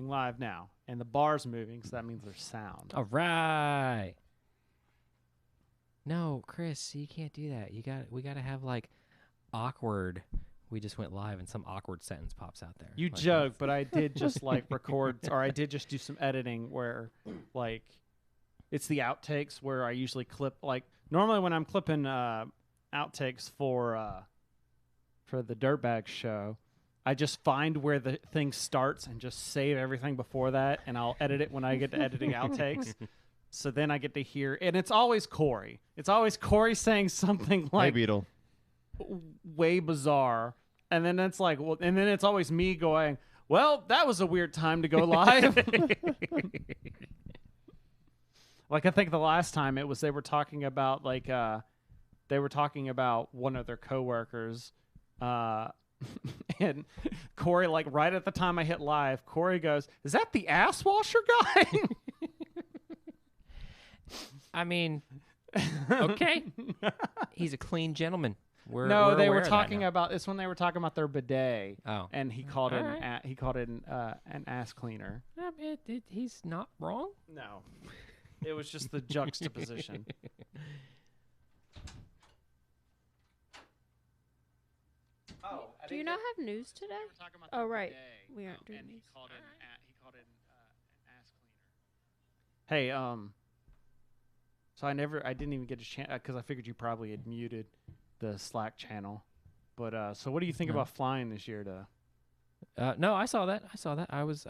going live now, and the bar's moving, so that means there's sound. All right. No, Chris, you can't do that. We got to have like awkward. We just went live, and some awkward sentence pops out there. You like joke, but I did just like record, or I did just do some editing where, like, it's the outtakes where I usually clip. Like normally when I'm clipping outtakes for the Dirtbag show, I just find where the thing starts and just save everything before that, and I'll edit it when I get to editing outtakes. So then I get to hear, and it's always Corey. It's always Corey saying something like, "Hey, Beetle." Way bizarre, and then it's like, well, and then it's always me going, well, that was a weird time to go live. Like I think the last time it was they were talking about like they were talking about one of their coworkers, and Corey, like right at the time I hit live, Corey goes, is that the ass washer guy? I mean, okay, he's a clean gentleman. No, they were aware of that talking now. about this when they were talking about their bidet. Oh. And he called it All he called it an ass cleaner. He's not wrong. No, it was just the juxtaposition. Oh, Do you not have news today? Oh, right. We aren't doing and he news. called it an ass cleaner. Hey, so I didn't even get a chance because I figured you probably had muted the Slack channel. But so what do you think about flying this year to? No, I saw that. I was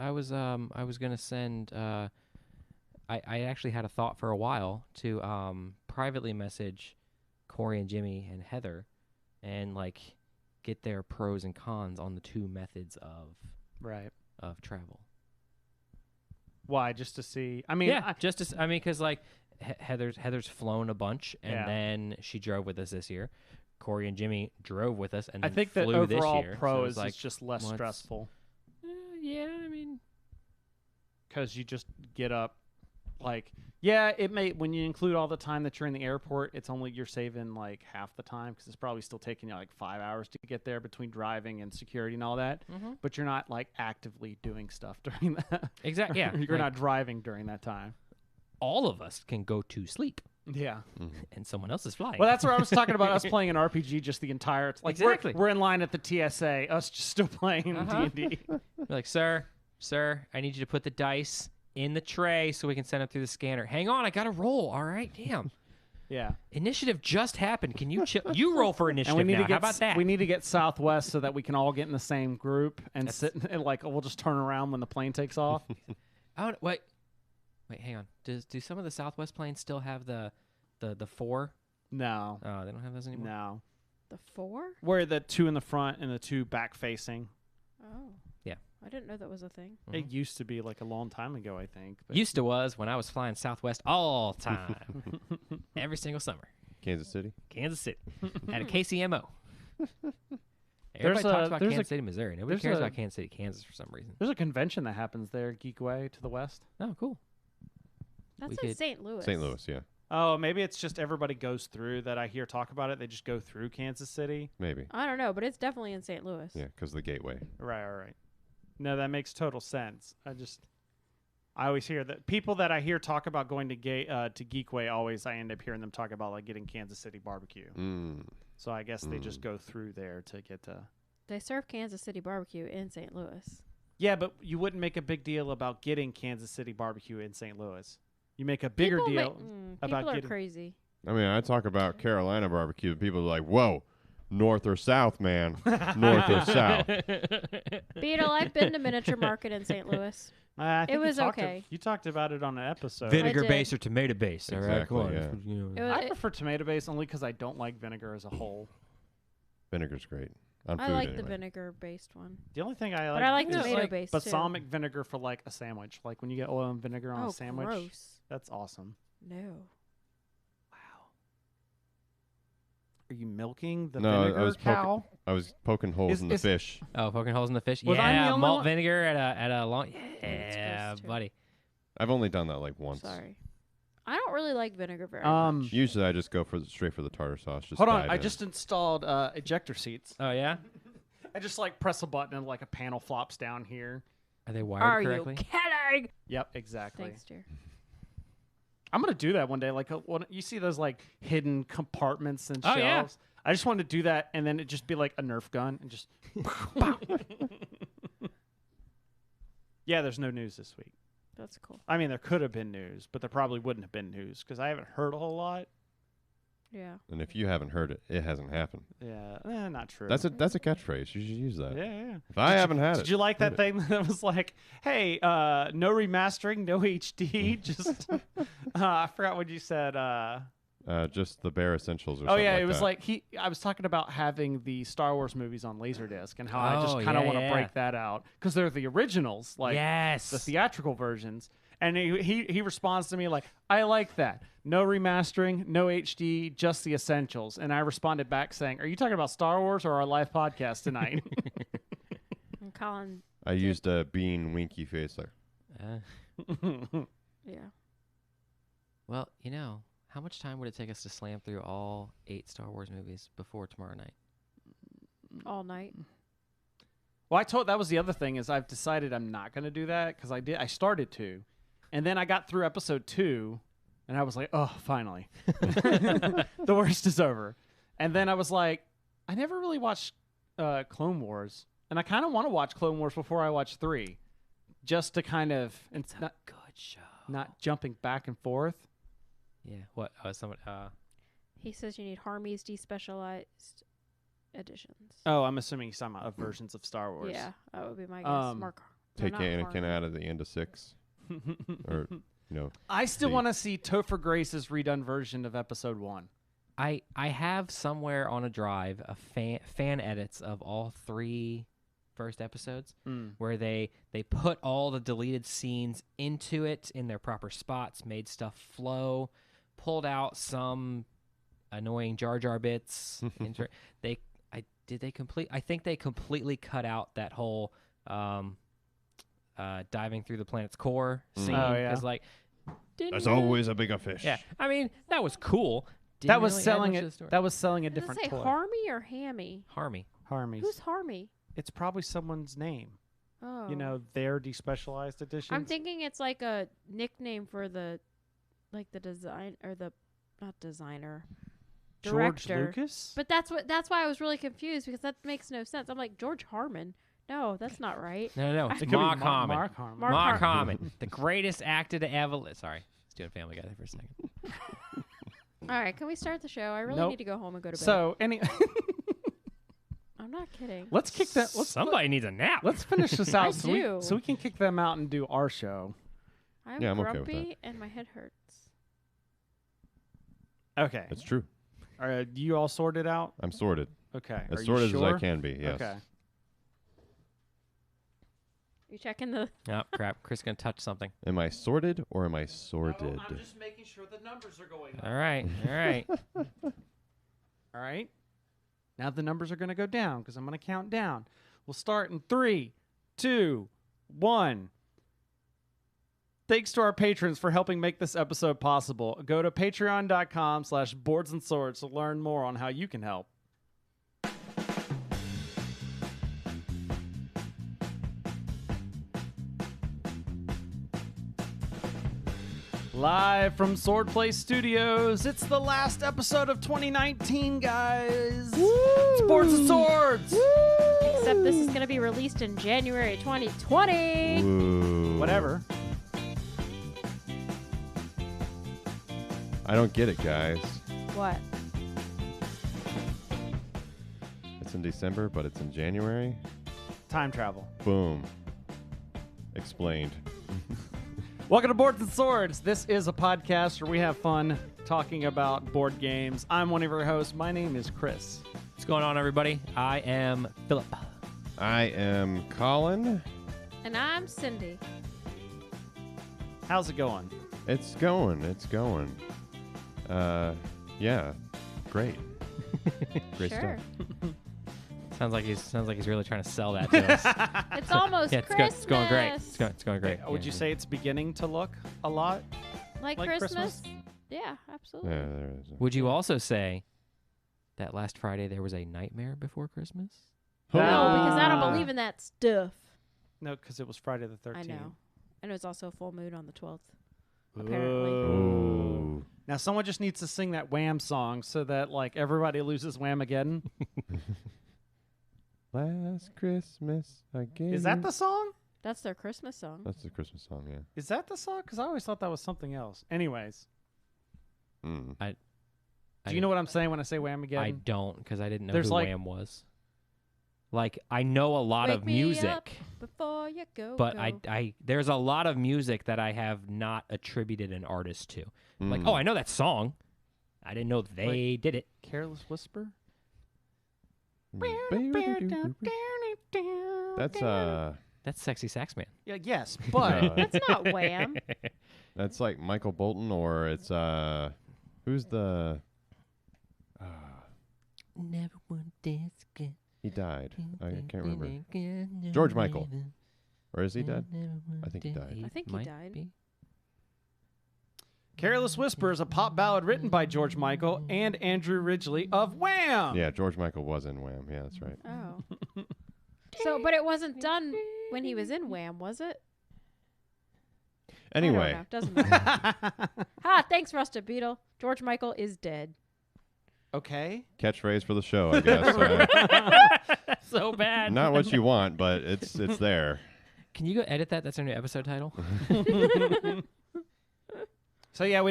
gonna send. I actually had a thought for a while to privately message Corey and Jimmy and Heather, and like get their pros and cons on the two methods of travel. Why? Just to see? I mean, Yeah, because like Heather's flown a bunch, and then she drove with us this year. Corey and Jimmy drove with us, and I then think that flew overall this year. pro So is it's like, just less stressful yeah, I mean, because you just get up. Like, yeah, it may when you include all the time that you're in the airport, it's only you're saving like half the time because it's probably still taking you like 5 hours to get there between driving and security and all that. But you're not like actively doing stuff during that. Exactly. Yeah, you're not driving during that time. all of us can go to sleep, Yeah. and someone else is flying. Well, that's where I was talking about us playing an RPG just the entire. Like Exactly. we're in line at the TSA. Us just still playing D&D. You're like, sir, I need you to put the dice in the tray so we can send it through the scanner. Hang on, I got to roll. All right, damn. Yeah. Initiative just happened. Can you you roll for initiative And we need now? to get How about that? we need to get Southwest so that we can all get in the same group and sit and like we'll just turn around when the plane takes off. Oh, wait, hang on. Do some of the Southwest planes still have the 4? No. Oh, they don't have those anymore. No. The 4? Where the 2 in the front and the 2 back facing. Oh. Yeah. I didn't know that was a thing. It used to be like a long time ago, I think. But Used to was when I was flying Southwest all time, every single summer. Kansas City. Kansas City at a KCMO. There's Everybody talks about there's Kansas City, Missouri. Nobody there's cares a- about Kansas City, Kansas for some reason. there's a convention that happens there, Geekway to the west. Oh, cool. That's We in could- St. Louis. St. Louis, yeah, Oh, maybe it's just everybody goes through that I hear talk about it. They just go through Kansas City. maybe. I don't know, but it's definitely in St. Louis. Yeah, because the gateway. Right. No, that makes total sense. I always hear that people that I hear talk about going to Geekway always I end up hearing them talk about like getting Kansas City barbecue. So I guess they just go through there to get to. They serve Kansas City barbecue in St. Louis. Yeah, but you wouldn't make a big deal about getting Kansas City barbecue in St. Louis. You make a bigger People deal about people are getting. crazy. I mean, I talk about Carolina barbecue. People are like, "Whoa, north or south, man? North or south?" Beetle, I've been to Miniature Market in St. Louis. I think It was you talked okay. You talked about it on an episode. Vinegar did. based or tomato based. All right, come on. Exactly, You know. It was, I prefer tomato based only because I don't like vinegar as a whole. Vinegar's great on I food. like the anyway. vinegar-based one. The only thing I like, But I like is tomato-based, too. balsamic vinegar for like a sandwich. Like when you get oil and vinegar on Oh, a sandwich. gross. That's awesome. No. Wow. Are you milking the No, vinegar cow? I was poking holes in the fish. Oh, poking holes in the fish. Was I the Yeah, only malt one? vinegar at a long. It's Yeah, gross, too. buddy. I've only done that like once. Sorry. I don't really like vinegar very much. Usually, I just go straight for the tartar sauce. Just Hold on, dive I in. just installed ejector seats. Oh yeah. I just like press a button and like a panel flops down here. Are they wired Are correctly? you kidding? Yep, exactly. Thanks, dear. I'm gonna do that one day. Like when you see those like hidden compartments and Oh, shelves. yeah. I just want to do that, and then it just be like a Nerf gun and just. Yeah, there's no news this week. That's cool. I mean, there could have been news, but there probably wouldn't have been news because I haven't heard a whole lot. Yeah. And if you haven't heard it, it hasn't happened. Yeah, not true. That's a catchphrase. You should use that. Yeah. If I haven't had it, Did you like that heard thing that was like, "Hey, no remastering, no HD, just." I forgot what you said. just the bare essentials. Or Oh something yeah, like it was that. like I was talking about having the Star Wars movies on Laserdisc and how I just Oh, kind of yeah, want to yeah. break that out because they're the originals, like yes. the theatrical versions. And he responds to me like, "I like that. No remastering, no HD, just the essentials." And I responded back saying, "Are you talking about Star Wars or our live podcast tonight?" And Colin. I used a bean winky face there. Yeah. Well, how much time would it take us to slam through all 8 Star Wars movies before tomorrow night? All night. Well, that was the other thing is I've decided I'm not going to do that because I started to, and then I got through episode 2, and I was like, oh, finally, the worst is over. And then I was like, I never really watched Clone Wars, and I kind of want to watch Clone Wars before I watch 3, just to kind of It's a good show. not jumping back and forth. Yeah. What? Someone. He says you need Harmy's despecialized editions. Oh, I'm assuming he's talking about versions of Star Wars. Yeah, that would be my guess. Um, Take Anakin out at the end of 6, or I still See. want to see Topher Grace's redone version of Episode 1. I have somewhere on a drive a fan edits of all 3 first episodes where they put all the deleted scenes into it in their proper spots, made stuff flow, pulled out some annoying Jar Jar bits. I think they completely cut out that whole diving through the planet's core scene. Oh, yeah. 'Cause, like, there's always a bigger fish. yeah, I mean that was cool. That Didn't was really add selling much to it. the story. That was selling a Does it different say toy. Harmy or Hammy? Harmy. Harmy's. Who's Harmy? It's probably someone's name. Oh. You know, their despecialized edition. I'm thinking it's like a nickname for the design or the not designer. George Director. Lucas. But that's why I was really confused because that makes no sense. I'm like George Harmon. No, that's not right. No, It it's could be Mark Harmon. Mark Harmon. Mark Mark Har- Harmon, the greatest actor to ever live. Sorry, I was doing Family Guy there for a second. All right, can we start the show? I really Nope. need to go home and go to bed. So I'm not kidding. let's kick that. Somebody needs a nap. Let's finish this out I so do. we can kick them out and do our show. I'm Yeah, I'm okay grumpy with that. and my head hurts. Okay. It's true. Are you all sorted out? I'm sorted. Okay. As Are you sorted as I sure? can be. Yes. Okay. You checking the? Oh crap! Chris gonna touch something. Am I sorted or am I sorted? I'm just making sure the numbers are going up. All right, all right. All right. Now the numbers are going to go down because I'm going to count down. We'll start in 3, 2, 1. Thanks to our patrons for helping make this episode possible. Go to patreon.com/boardsandSwords to learn more on how you can help. Live from Swordplay Studios, it's the last episode of 2019, guys. Sports and Swords. Except this is going to be released in January 2020. Woo. Whatever. I don't get it, guys. What? It's in December, but it's in January. Time travel. Boom. Explained. Welcome to Boards and Swords. This is a podcast where we have fun talking about board games. I'm one of your hosts. My name is Chris. What's going on, everybody? I am Philip. I am Colin. And I'm Cindy. How's it going? It's going. It's going. Yeah. Great. Great Sure. stuff. Sounds like he's really trying to sell that to us. It's almost Yeah, Christmas. it's going great. It's going great. Would you say it's beginning to look a lot Like like Christmas? Yeah, absolutely. Yeah, there is. Would you also say that last Friday there was a nightmare before Christmas? No, because I don't Ah. believe in that stuff. No, because it was Friday the 13th. I know. And it was also a full moon on the 12th. Apparently. Ooh. Now someone just needs to sing that Wham song so that like everybody loses Whamageddon. Last Christmas I gave Is that you- the song? That's their Christmas song. That's the Christmas song, yeah. Is that the song? Because I always thought that was something else. Anyways, Mm. do you know what I'm saying when I say Whamageddon? I don't, because I didn't know There's who like- Wham was. Like, I know a lot Wake of me up music, before you go. but go. I there's a lot of music that I have not attributed an artist to. Like, Mm. oh, I know that song. I didn't know they did it. Careless Whisper? That's That's Sexy Sax Man. Yeah, yes, but That's not Wham. that's like Michael Bolton, or it's who's the Never want this again. he died. I can't remember. George Michael. Or is he dead? I think he died. I think he Might died. be. Careless Whisper is a pop ballad written by George Michael and Andrew Ridgeley of Wham! Yeah, George Michael was in Wham. Yeah, that's right. Oh. So, but it wasn't done when he was in Wham, was it? I don't Anyway, know. Doesn't matter. Ha! Thanks, Rusted Beetle. George Michael is dead. Okay. catchphrase for the show, I guess. So bad. Not what you want, but it's there. Can you go edit that? That's our new episode title. So yeah, we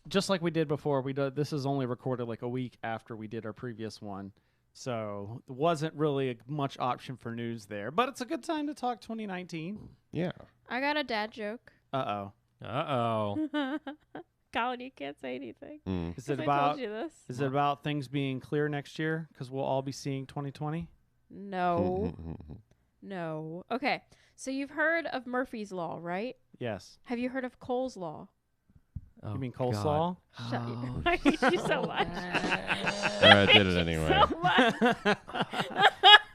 just like we did before. This is only recorded like a week after we did our previous one, so there wasn't really much option for news there. But it's a good time to talk 2019. Yeah. I got a dad joke. Uh-oh. Uh-oh. Colin, you can't say anything. Mm. Is 'Cause it I about told you this. is it about things being clear next year because we'll all be seeing 2020? No. No. Okay. So you've heard of Murphy's Law, right? Yes. Have you heard of Cole's Law? Oh, You mean God. coleslaw? Shut Oh, I hate you so much. I did it anyway. So much.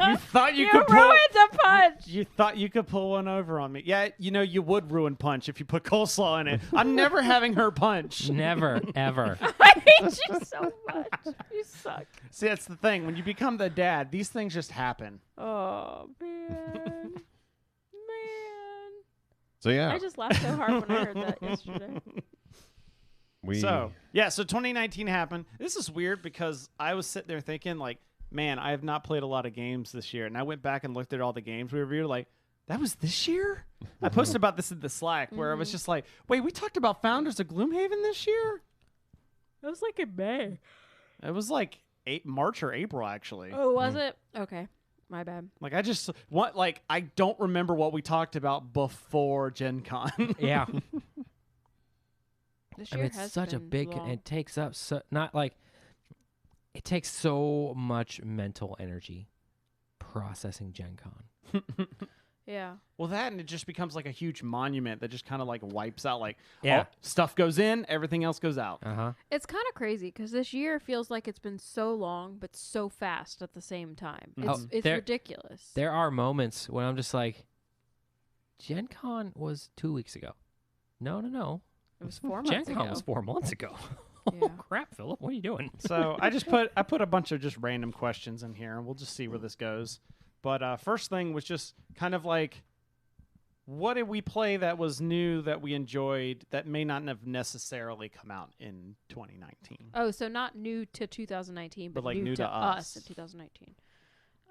You thought you You could pull. ruined the punch. You thought you could pull one over on me. Yeah, you know you would ruin Punch if you put coleslaw in it. I'm never having her punch. Never, ever. I hate you so much. You suck. See, that's the thing. When you become the dad, these things just happen. Oh man. Man. So yeah, I just laughed so hard when I heard that yesterday. So 2019 happened. This is weird because I was sitting there thinking, like, man, I have not played a lot of games this year. And I went back and looked at all the games we reviewed, like, that was this year? I posted about this in the Slack where I was just like, wait, we talked about Founders of Gloomhaven this year? It was like in May. It was like March or April, actually. Oh, was it? Okay. My bad. Like, I don't remember what we talked about before Gen Con. Yeah. This I year mean, it's has such a been big, long. it takes up it takes so much mental energy processing Gen Con. Yeah. Well, that and it just becomes like a huge monument that just kind of like wipes out. Like, Yeah. oh, stuff goes in, everything else goes out. Uh-huh. It's kind of crazy because this year feels like it's been so long but so fast at the same time. Mhm. It's Oh, it's there- ridiculous. There are moments when I'm just like, Gen Con was 2 weeks ago. No. It was 4 Gen months Con ago. was 4 months ago. Yeah. Oh, crap, Philip. What are you doing? So I put a bunch of just random questions in here, and we'll just see where this goes. But first thing was just kind of like, what did we play that was new that we enjoyed that may not have necessarily come out in 2019? Oh, so not new to 2019, but like new to us in 2019.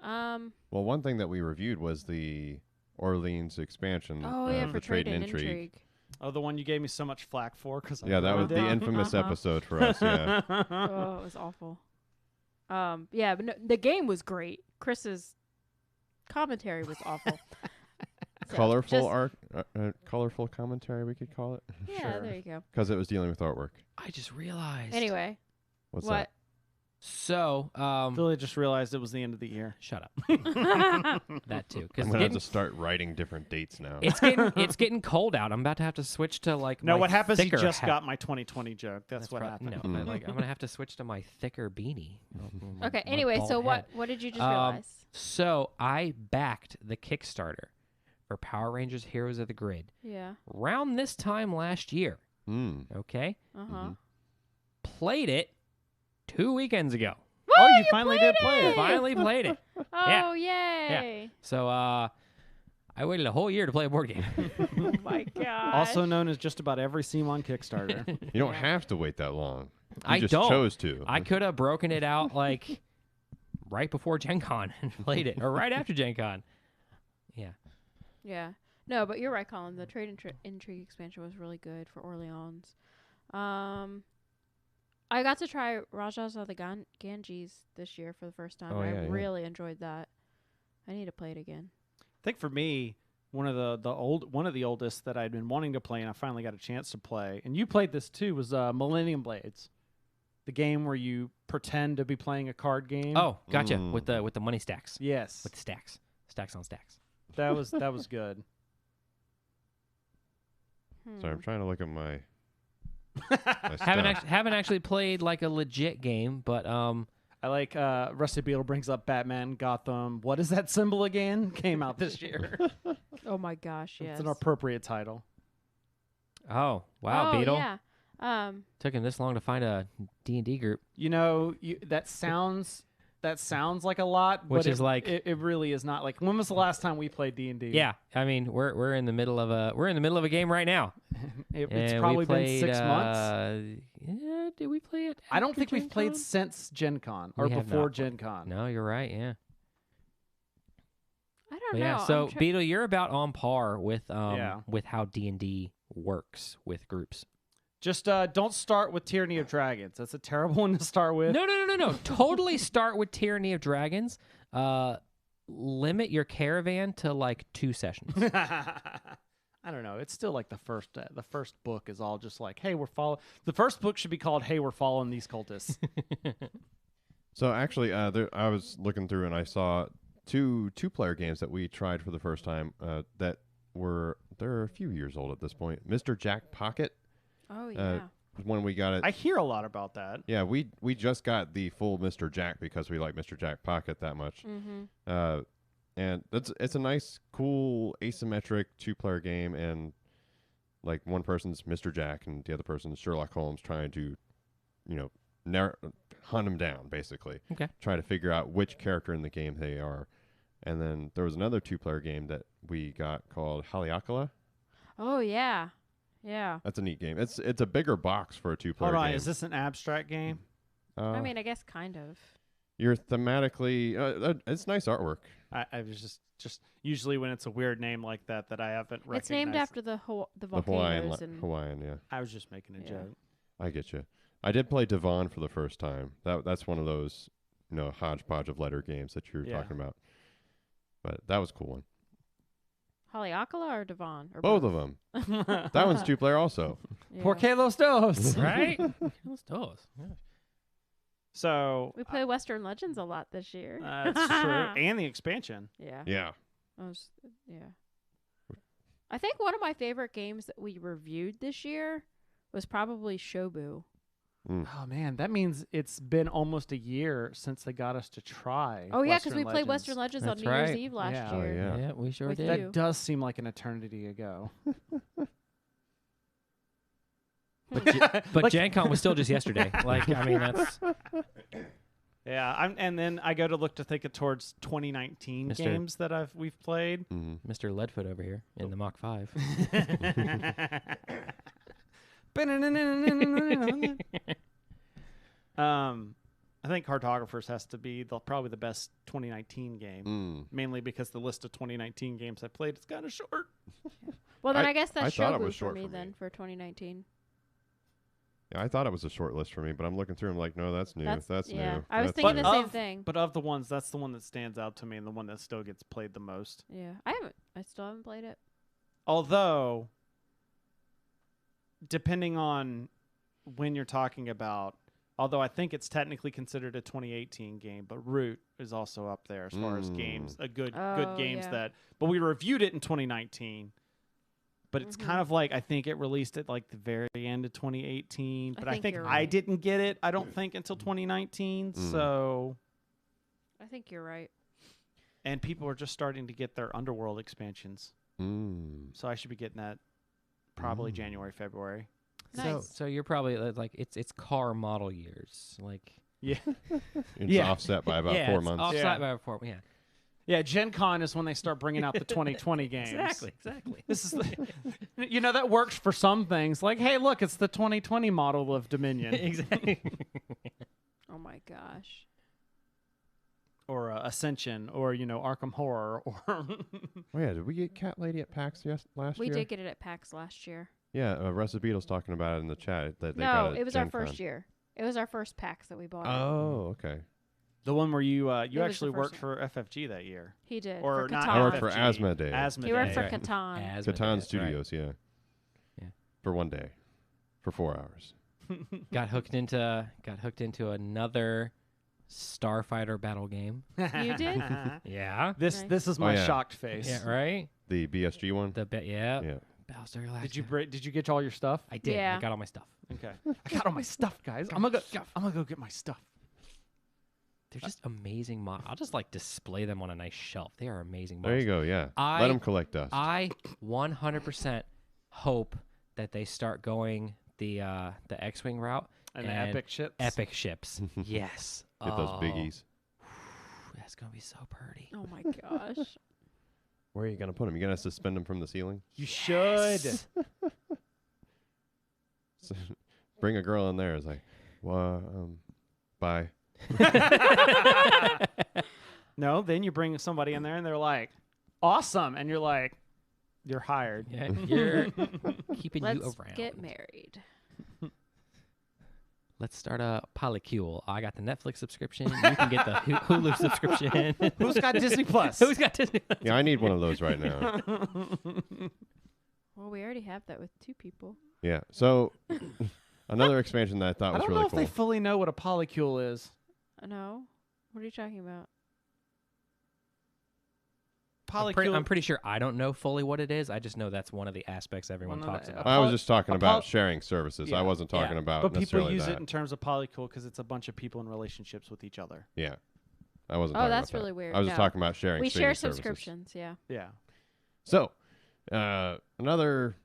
well, one thing that we reviewed was the Orleans expansion. Oh yeah, the for Trade and Intrigue. Oh, the one you gave me so much flack for because Yeah, that was the infamous episode for us. Yeah. Oh, it was awful. Yeah, but no, the game was great. Chris's commentary was awful. So, Colorful just- art, colorful commentary, we could call it, Yeah, Sure. there you go. because it was dealing with artwork. I just realized. Anyway, What's what? So, Billy just realized it was the end of the year. shut up. Oh, That too. that? Because I'm gonna have to start writing different dates now. it's getting cold out. I'm about to have to switch to like No, my what happens? You thicker just hat. got my 2020 joke. That's what prob- happened. No, but, like I'm gonna have to switch to my thicker beanie. My- okay. my Anyway, bald so head. what did you just Um, realize? So I backed the Kickstarter for Power Rangers Heroes of the Grid Yeah. around this time last year. Mm. Okay, Uh huh. Mhm. played it 2 weekends ago. Oh, you finally did play it. Finally played it. Oh, yay! So I waited a whole year to play a board game. Oh my god. Also known as just about every Simon Kickstarter. You don't have to wait that long. You I just don't. chose to. I could have broken it out like right before Gen Con and played it, or right after Gen Con. Yeah. Yeah. No, but you're right, Colin. The Trade Intrigue expansion was really good for Orleans. I got to try Rajas of the Ganges this year for the first time. Oh, I yeah, yeah. really enjoyed that. I need to play it again. I think for me, one of the oldest that I'd been wanting to play and I finally got a chance to play, and you played this too, was Millennium Blades, the game where you pretend to be playing a card game. Oh, gotcha. With the money stacks. yes, With the stacks on stacks. that was good. Sorry, I'm trying to look at my. my Haven't actually played like a legit game, but I like Rusty Beetle brings up Batman Gotham. What is that symbol again? Came out this year. Oh my gosh, yes. It's an appropriate title. oh wow, Beetle. Yeah. Took him this long to find a D&D group. You know, that sounds like a lot, Which but is like- it really is not. Like, when was the last time we played D&D? Yeah, I mean we're in the middle of a game right now. It's And probably we played, been 6 months. Yeah, did we play it? I don't after think we've Gen played Con? since Gen Con or We have before not. Gen Con. No, you're right. Yeah. I don't But know. yeah. I'm So try- Beetle, you're about on par with Yeah. with how D&D works with groups. Just don't start with Tyranny of Dragons. That's a terrible one to start with. No. Totally start with Tyranny of Dragons. Limit your caravan to like 2 sessions. I don't know. It's still like the first book is all just like, hey, we're following. The first book should be called, hey, we're following these cultists. So actually, I was looking through and I saw two-player games that we tried for the first time. They're a few years old at this point. Mr. Jack Pocket. Oh yeah. When we got it. I hear a lot about that. Yeah, we just got the full Mr. Jack because we like Mr. Jack Pocket that much. Mm-hmm. And it's a nice, cool, asymmetric 2-player game, and like one person's Mr. Jack and the other person's Sherlock Holmes trying to, hunt him down, basically. Okay. Try to figure out which character in the game they are. And then there was another 2-player game that we got called Haleakala. Oh yeah. Yeah. That's a neat game. It's a bigger box for a 2-player Hold on, game. is this an abstract game? I mean, I guess kind of. You're thematically. It's nice artwork. I was just usually when it's a weird name like that I haven't recognized. It's named after the The volcanoes and Hawaiian, yeah. I was just making a Yeah. joke. I get you. I did play Devon for the first time. That's one of those, hodgepodge of letter games that you were Yeah. talking about. But that was a cool one. Haleakala or Devon or Both of them. That one's 2-player also. Yeah. Por que los dos? Right? Let's do it. Yeah. So We play Western Legends a lot this year. that's true, and the expansion. Yeah. Yeah. Yeah. I think one of my favorite games that we reviewed this year was probably Shobu. Oh man, that means it's been almost a year since they got us to try. Oh yeah, because Western we played Legends. Western Legends on That's New Year's right. Eve last Yeah. Oh, year. yeah. Yeah, we sure With did. That you. does seem like an eternity ago. But Like- Gen Con was still just yesterday. Like, I mean, that's Yeah, and then I go to look to think it towards 2019 Mr. games that we've played. Mm-hmm. Mr. Leadfoot over here in the Mach 5. I think Cartographers has to be probably the best 2019 game, mainly because the list of 2019 games I played is kind of short. Well, then I- I guess I that's thought it Shobu was for short me for me. then for 2019. Yeah, I thought it was a short list for me, but I'm looking through. I'm like, no, that's new. That's yeah. new. I was That's thinking new. the same thing. But of the ones, that's the one that stands out to me and the one that still gets played the most. Yeah, I still haven't played it. Although, depending on when you're talking about, although I think it's technically considered a 2018 game, but Root is also up there as far as games, good Oh, games yeah. that. But we reviewed it in 2019. But it's kind of like I think it released at like the very end of 2018. But I think think you're I right. didn't get it. I don't think until 2019. So I think you're right. and people are just starting to get their Underworld expansions. Mm. So I should be getting that probably January, February. Nice. So you're probably like it's car model years. Like Yeah. It's Yeah. offset by about yeah, 4 it's months. Offset Yeah. by 4. Yeah. Yeah, Gen Con is when they start bringing out the 2020 games. Exactly. This is, that works for some things. Like, hey, look, it's the 2020 model of Dominion. Exactly. Oh my gosh. Or Ascension, or Arkham Horror, or Oh yeah, did we get Cat Lady at PAX last We year? did get it at PAX last year. Yeah, Rusted Beetle's talking about it in the chat that they No, got it. it was our first year. It was our first PAX that we bought. Oh, okay. the one where you was actually the first worked for FFG that year. He did. Or for not Catan. I worked for FFG, Asthma Day. Asthma He worked Day. for Right. Catan. Asthma Catan Day, Studios, yeah. Yeah. For one day. For 4 hours. Got hooked into another Starfighter battle game. You did? Yeah. This Nice. this is my yeah. shocked face. Yeah, right? The BSG one? Yeah. Yeah. Battlestar Galactica. Did you get all your stuff? I did. Yeah. I got all my stuff. Okay. I got all my stuff, guys. I'm gonna go get my stuff. They're just amazing models. I'll just display them on a nice shelf. They are amazing There models. you go, yeah. I- Let them collect dust. I 100% hope that they start going the X-wing route And the epic ships. Epic ships. Yes. Get those biggies. That's gonna be so pretty. Oh my gosh. Where are you going to put them? You going to suspend them from the ceiling? You should. Bring a girl in there. It's like, well, bye. No, then you bring somebody in there and they're like, awesome. And you're like, you're hired. Yeah, you're keeping Let's you around. get married. Let's start a polycule. I got the Netflix subscription. You can get the Hulu subscription. Who's got Disney Plus? Who's got Disney? Yeah, I need one of those right now. Well, we already have that with 2 people. Yeah. So another expansion that I thought I was don't really know if cool. they fully know what a polycule is. No? What are you talking about? Polycule. I'm pretty sure I don't know fully what it is. I just know that's one of the aspects everyone One of talks the- about. I was just talking a about poly- sharing services. Yeah. I wasn't talking Yeah. about but people necessarily use that. it in terms of polycule because it's a bunch of people in relationships with each other. Yeah. I wasn't Oh, talking that's about that. really weird. I was just No. talking about sharing We streaming share services. subscriptions, yeah. Yeah. So, another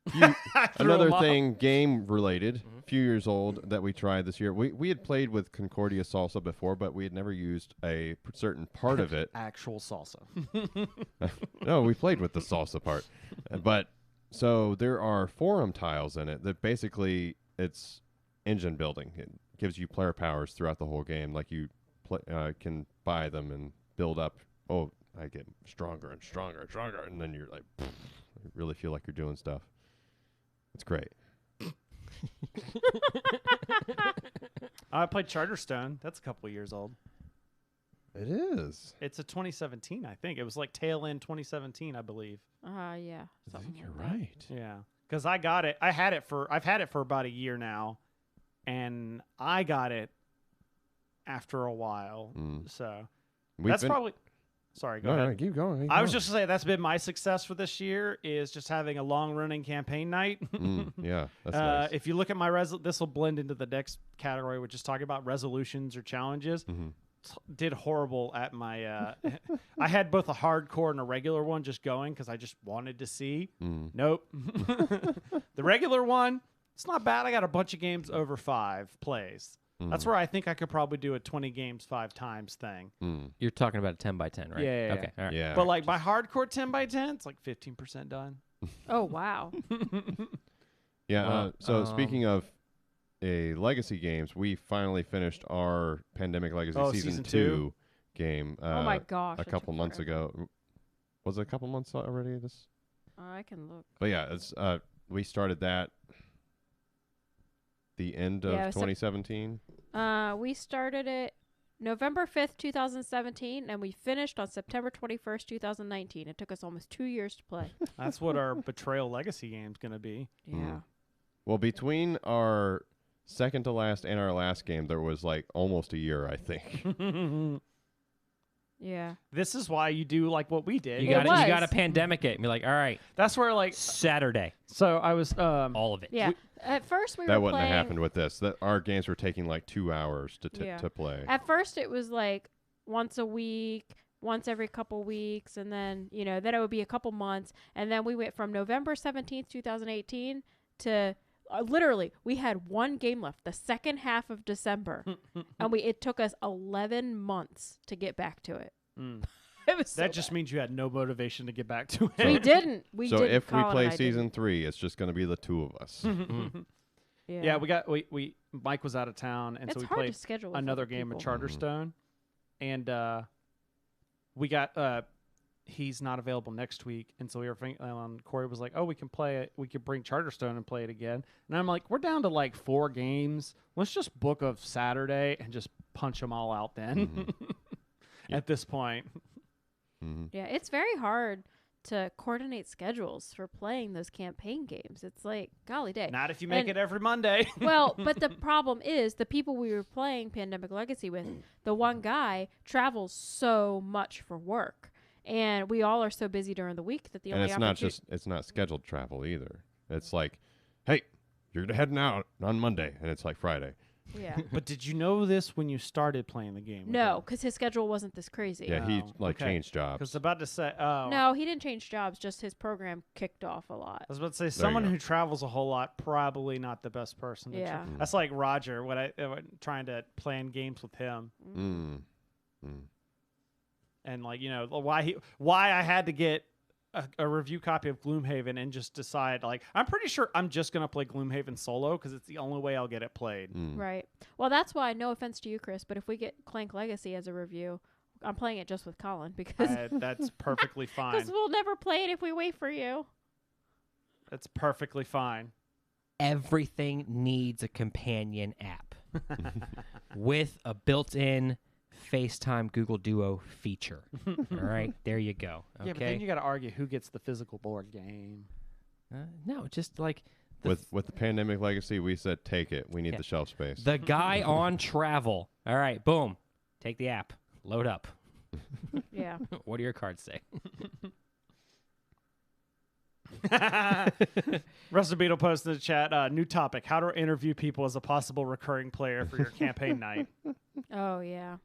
Threw 'em off. thing game related, Mhm. few years old that we tried this year. We had played with Concordia salsa before, but we had never used a certain part of it. Actual salsa. No, we played with the salsa part. But so there are forum tiles in it that basically it's engine building. It gives you player powers throughout the whole game. Like you can buy them and build up. Oh, I get stronger and stronger and stronger, and then you're like, you really feel like you're doing stuff. It's great. I played Charterstone. That's a couple years old. It is. It's a 2017, I think. It was like tail end 2017, I believe. Yeah. I something think you're like that. right. Yeah, because I got it. I've had it for about a year now, and I got it after a while. Mm. So We've that's been, probably. Sorry, go no, ahead. no, keep going. keep I was going. just to say that's been my success for this year is just having a long running campaign night. Yeah, that's nice. If you look at my this will blend into the next category, which is talking about resolutions or challenges. Mhm. Did horrible at my. I had both a hardcore and a regular one just going because I just wanted to see. Mm. Nope. The regular one, it's not bad. I got a bunch of games over 5 plays. That's Mhm. where I think I could probably do a 20 games 5 times thing. Mm. You're talking about a 10 by 10, right? Yeah, yeah, Okay. All right. Yeah. But like my hardcore 10 by 10, it's like 15% done. Oh, wow. Yeah. Well, So speaking of legacy games, we finally finished our Pandemic Legacy season season 2 game. Oh, my gosh. A that couple took months forever. ago. Was it a couple months already? This. I can look. But yeah, it's we started that the end of Yeah, it was 2017. We started it November 5th, 2017, and we finished on September 21st, 2019. It took us almost 2 years to play. That's what our Betrayal Legacy game's going to be. Yeah. Well, between our second to last and our last game, there was like almost a year, I think. Yeah. This is why you do like what we did. You It got was. you got to pandemic it and be like, all right, That's where like Saturday, so I was all of it. Yeah. At first, we That were wouldn't playing. have happened with this. That our games were taking like 2 hours to Yeah. to play. At first, it was like once a week, once every couple weeks, and then then it would be a couple months, and then we went from November 17th, 2018 to literally we had one game left, the second half of December, and it took us 11 months to get back to it. It was That just means you had no motivation to get back to it. we didn't. We so didn't. if we Colin play and I season 3, it's just going to be the 2 of us. didn't. Yeah, we Mike was out of town, and It's so we hard played to schedule with another other game of people. Charterstone, and we got he's not available next week, and so we were thinking, Corey was like, "Oh, we can play it. We could bring Charterstone and play it again." And I'm like, "We're down to like 4 games. Let's just book a Saturday and just punch them all out then." At this point, Yeah, it's very hard to coordinate schedules for playing those campaign games. It's like, golly day. not if you make And- it every Monday. Well, but the problem is the people we were playing Pandemic Legacy with, the one guy travels so much for work. And we all are so busy during the week that the And only it's not opportunity- it's not scheduled travel either. It's like, hey, you're heading out on Monday, and it's like Friday. Yeah. But did you know this when you started playing the game? No, because his schedule wasn't this crazy. Yeah, he Oh, like okay. changed jobs. Because about to say, oh, No, he didn't change jobs. Just his program kicked off a lot. I was about to say you someone go. who travels a whole lot probably not the best person. To Yeah. That's like Roger when I trying to plan games with him, Mm. Mm. and like why I had to get a review copy of Gloomhaven and just decide like I'm pretty sure I'm just gonna play Gloomhaven solo because it's the only way I'll get it played. Mm. Right. Well, that's why, no offense to you, Chris, but if we get Clank Legacy as a review, I'm playing it just with Colin because That's perfectly fine. we'll never play it if we wait for you. That's perfectly fine. Everything needs a companion app with a built-in FaceTime Google Duo feature. All right, there you go. Okay. Yeah, but then you got to argue who gets the physical board game. No, just like With the Pandemic Legacy, we said take it. We need Yeah. the shelf space. the guy on travel. All right, boom. Take the app. Load up. Yeah. What do your cards say? Rusted Beetle posted in the chat, new topic, how to interview people as a possible recurring player for your campaign night. Oh, yeah.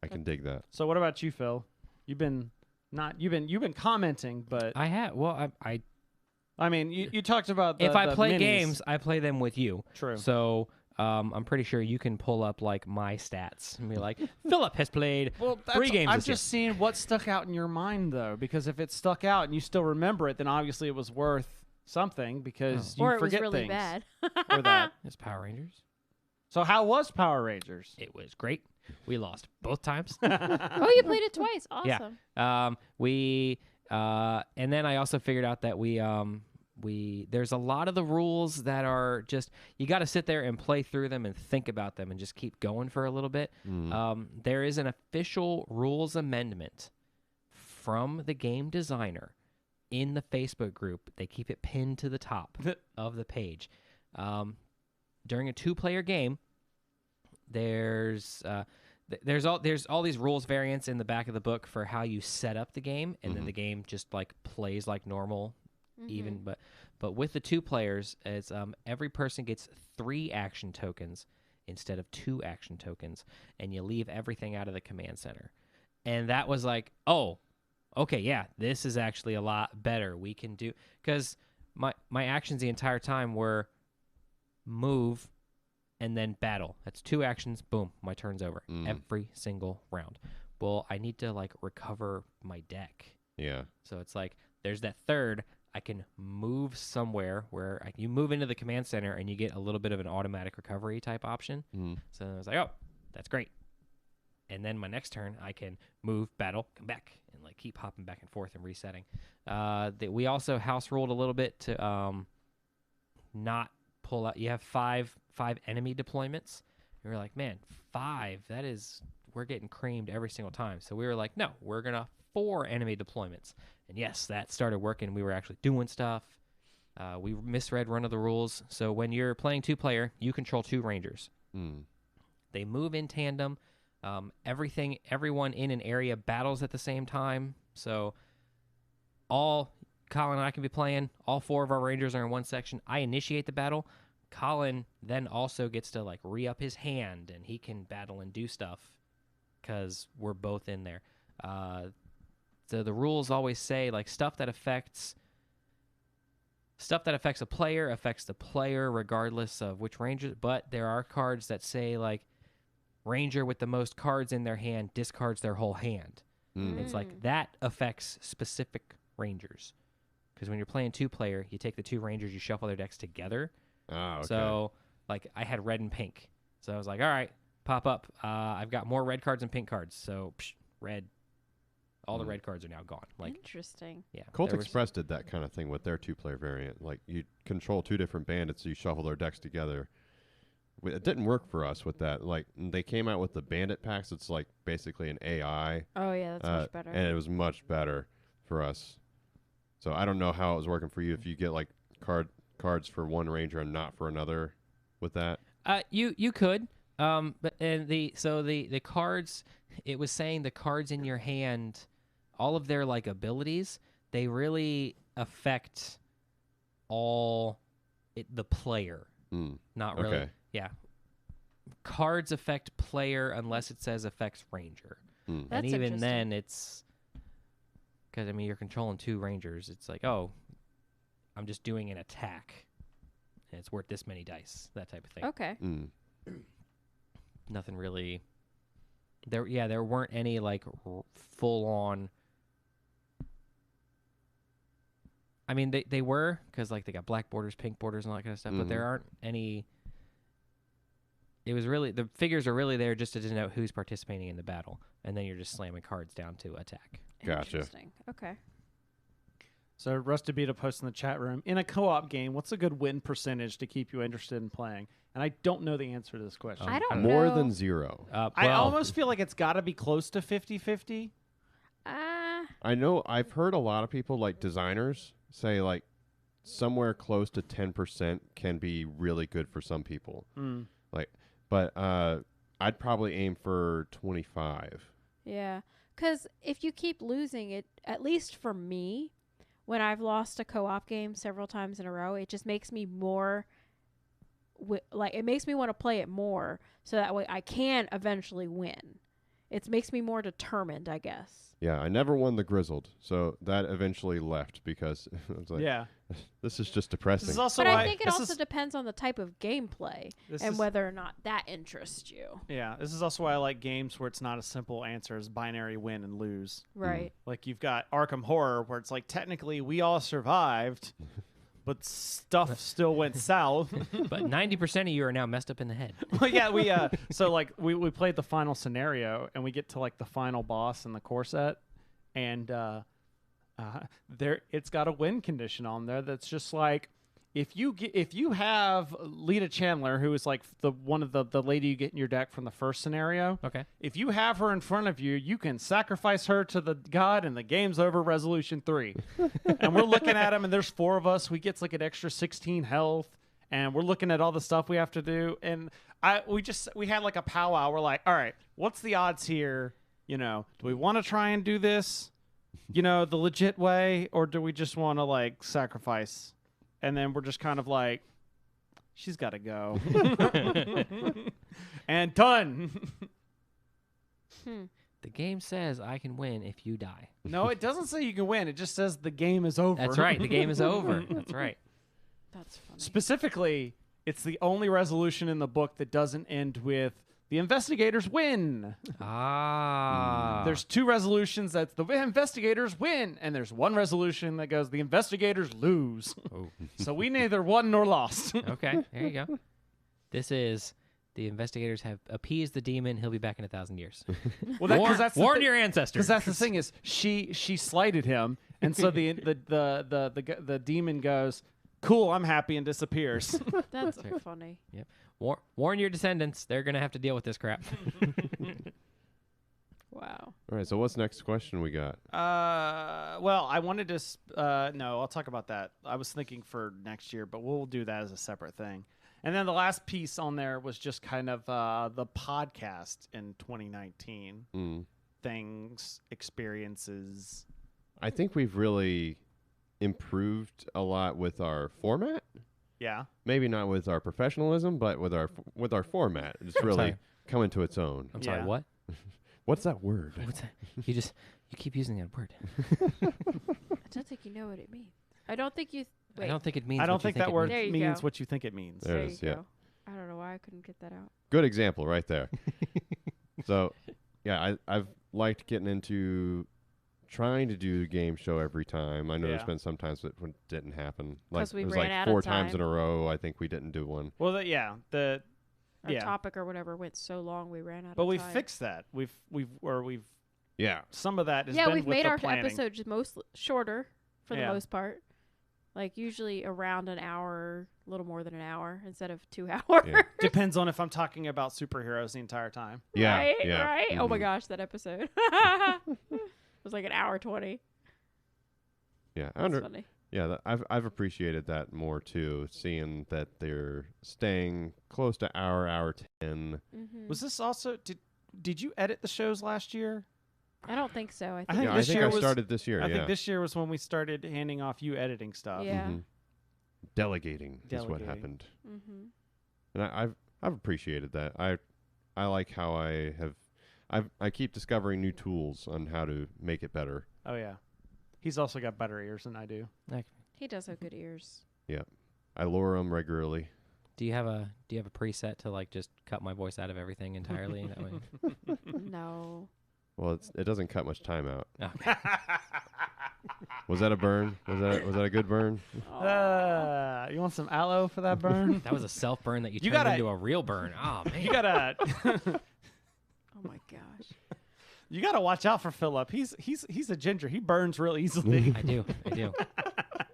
I can dig that. So what about you, Phil? You've been commenting, but I have. Well, I mean, you talked about if I the play minis. games, I play them with you. True. So I'm pretty sure you can pull up like my stats and be like, Philip has played Well, 3 games. I'm this year." just seeing what stuck out in your mind, though, because if it stuck out and you still remember it, then obviously it was worth something because you Or it was forget really things. bad. Or that. It's Power Rangers. So how was Power Rangers? It was great. We lost both times. Oh, you played it twice. Awesome. And then I also figured out that there's a lot of the rules that are just, you got to sit there and play through them and think about them and just keep going for a little bit. There is an official rules amendment from the game designer in the Facebook group. They keep it pinned to the top of the page. During a 2-player game, there's all these rules variants in the back of the book for how you set up the game, and then the game just like plays like normal. Even but with the 2 players, it's every person gets 3 action tokens instead of 2 action tokens, and you leave everything out of the command center. And that was like, oh, okay, yeah, this is actually a lot better. We can do, because my actions the entire time were move and then battle. That's 2 actions. Boom, my turn's over every single round. Well, I need to like recover my deck. Yeah. So it's like there's that third. I can move somewhere where you move into the command center and you get a little bit of an automatic recovery type option. So I was like, oh, that's great. And then my next turn, I can move, battle, come back, and like keep hopping back and forth and resetting. We also house ruled a little bit to not pull out. You have five enemy deployments. And we're like, man, 5. We're getting creamed every single time. So we were like, no, we're gonna 4 enemy deployments. And yes, that started working. We were actually doing stuff. We misread one of the rules. So when you're playing 2-player, you control 2 Rangers. They move in tandem. Everyone in an area battles at the same time. So Colin and I can be playing. All 4 of our Rangers are in one section. I initiate the battle. Colin then also gets to like re-up his hand, and he can battle and do stuff because we're both in there. So the rules always say like stuff that affects a player affects the player regardless of which ranger. But there are cards that say like ranger with the most cards in their hand discards their whole hand. It's like that affects specific rangers. Because when you're playing 2-player, you take the 2 rangers, you shuffle their decks together. Oh, okay. So, like, I had red and pink. So I was like, all right, pop up. I've got more red cards and pink cards. So, red. All the red cards are now gone. Like, interesting. yeah. Colt Express did that kind of thing with their 2-player variant. Like, you control 2 different bandits, so you shuffle their decks together. It didn't work for us with that. Like, they came out with the bandit packs. It's like basically an AI. Oh, yeah, that's much better. And it was much better for us. So I don't know how it was working for you if you get like cards for one ranger and not for another with that. You could. But and the cards, it was saying the cards in your hand, all of their like abilities, they really affect the player. Not really. Okay. Yeah. Cards affect player unless it says affects ranger. That's And even interesting. then it's because I mean you're controlling 2 rangers. It's like, oh, I'm just doing an attack. And it's worth this many dice. That type of thing. Okay. Nothing really there weren't any like full on. I mean they were because like they got black borders, pink borders and all that kind of stuff, but there aren't any. It was really the figures are really there just to denote who's participating in the battle, and then you're just slamming cards down to attack. Gotcha. Interesting. Okay. So Rusty Beta posts in the chat room, in a co-op game, what's a good win percentage to keep you interested in playing? And I don't know the answer to this question. I don't More know. than 0. I almost feel like it's got to be close to 50-50. I know I've heard a lot of people, like designers, say like somewhere close to 10% can be really good for some people. Like, but I'd probably aim for 25. Yeah. Because if you keep losing it, at least for me, when I've lost a co-op game several times in a row, it just makes me more, it makes me want to play it more so that way I can eventually win. It makes me more determined, I guess. Yeah, I never won the Grizzled, so that eventually left because I was like, this is just depressing. This is also But why I think it also depends on the type of gameplay and whether or not that interests you. Yeah, this is also why I like games where it's not a simple answer as binary win and lose. Right. Like you've got Arkham Horror where it's like technically we all survived, but stuff still went south. But 90% of you are now messed up in the head. Well, yeah, we played the final scenario and we get to like the final boss in the core set, and it's got a win condition on there that's just like if you have Lita Chandler, who is like one of the lady you get in your deck from the first scenario. Okay. If you have her in front of you, you can sacrifice her to the god, and the game's over. Resolution 3, and we're looking at him, and there's 4 of us. We get like an extra 16 health, and we're looking at all the stuff we have to do. And we had like a powwow. We're like, all right, what's the odds here? You know, do we want to try and do this, you know, the legit way, or do we just want to like sacrifice? And then we're just kind of like, she's got to go. And done. The game says I can win if you die. No, it doesn't say you can win. It just says the game is over. That's right. The game is over. That's right. That's funny. Specifically, it's the only resolution in the book that doesn't end with the investigators win. There's 2 resolutions that's the investigators win, and there's 1 resolution that goes the investigators lose. Oh. So we neither won nor lost. Okay, there you go. This is the investigators have appeased the demon. He'll be back in 1,000 years. Well, warn your ancestors. Because that's the thing is she slighted him, and so the demon goes, "Cool, I'm happy," and disappears. That's so funny. Yep. Warn your descendants. They're going to have to deal with this crap. Wow. All right, so what's next question we got? Well, I wanted to. No, I'll talk about that. I was thinking for next year, but we'll do that as a separate thing. And then the last piece on there was just kind of the podcast in 2019. Things, experiences. I think we've really improved a lot with our format. Yeah. Maybe not with our professionalism, but with our format. It's really come into its own. I'm sorry, what? What's that word? What's that? You keep using that word. I don't think you know what it means. I don't think you. Wait. I don't think it means. I don't think that word There you means go. what you think it means. There There it you is, yeah. go. I don't know why I couldn't get that out. Good example right there. So, yeah, I've liked getting into trying to do a game show every time. I know there's Yeah. been some times that it didn't happen. Like 'Cause we it was ran like out of 4 times in time. a row. I think we didn't do one. Well, the Our Yeah. topic or whatever went so long we ran out but of we time. fixed that. We've Yeah. some of that has Yeah, been we've with made the our planning. episodes most shorter for Yeah. the most part. Like usually around an hour, a little more than an hour instead of 2 hours. Yeah. Depends on if I'm talking about superheroes the entire time. Yeah. Right, Yeah. right. Oh my Mhm. gosh, that episode. It was like an hour 20. Yeah. That's funny. Yeah, I've appreciated that more too, seeing that they're staying close to hour 10. Mm-hmm. Was this also did you edit the shows last year? I don't think so. I I think, think Yeah, I this think year I was- started this year. I yeah. think this year was when we started handing off you editing stuff. Yeah. Mhm. Delegating is what Delegating. happened, Mm-hmm. and I've appreciated that. I like how I keep discovering new tools on how to make it better. Oh yeah. He's also got better ears than I do. He does have good ears. I lower them regularly. Do you have a preset to like just cut my voice out of everything entirely? That way? No. Well, it doesn't cut much time out. Okay. Was that a burn? Was that a good burn? You want some aloe for that burn? That was a self burn that you You turned gotta- into a real burn. Oh man. You gotta Oh my gosh. you gotta watch out for Philip. He's a ginger. He burns real easily. I do.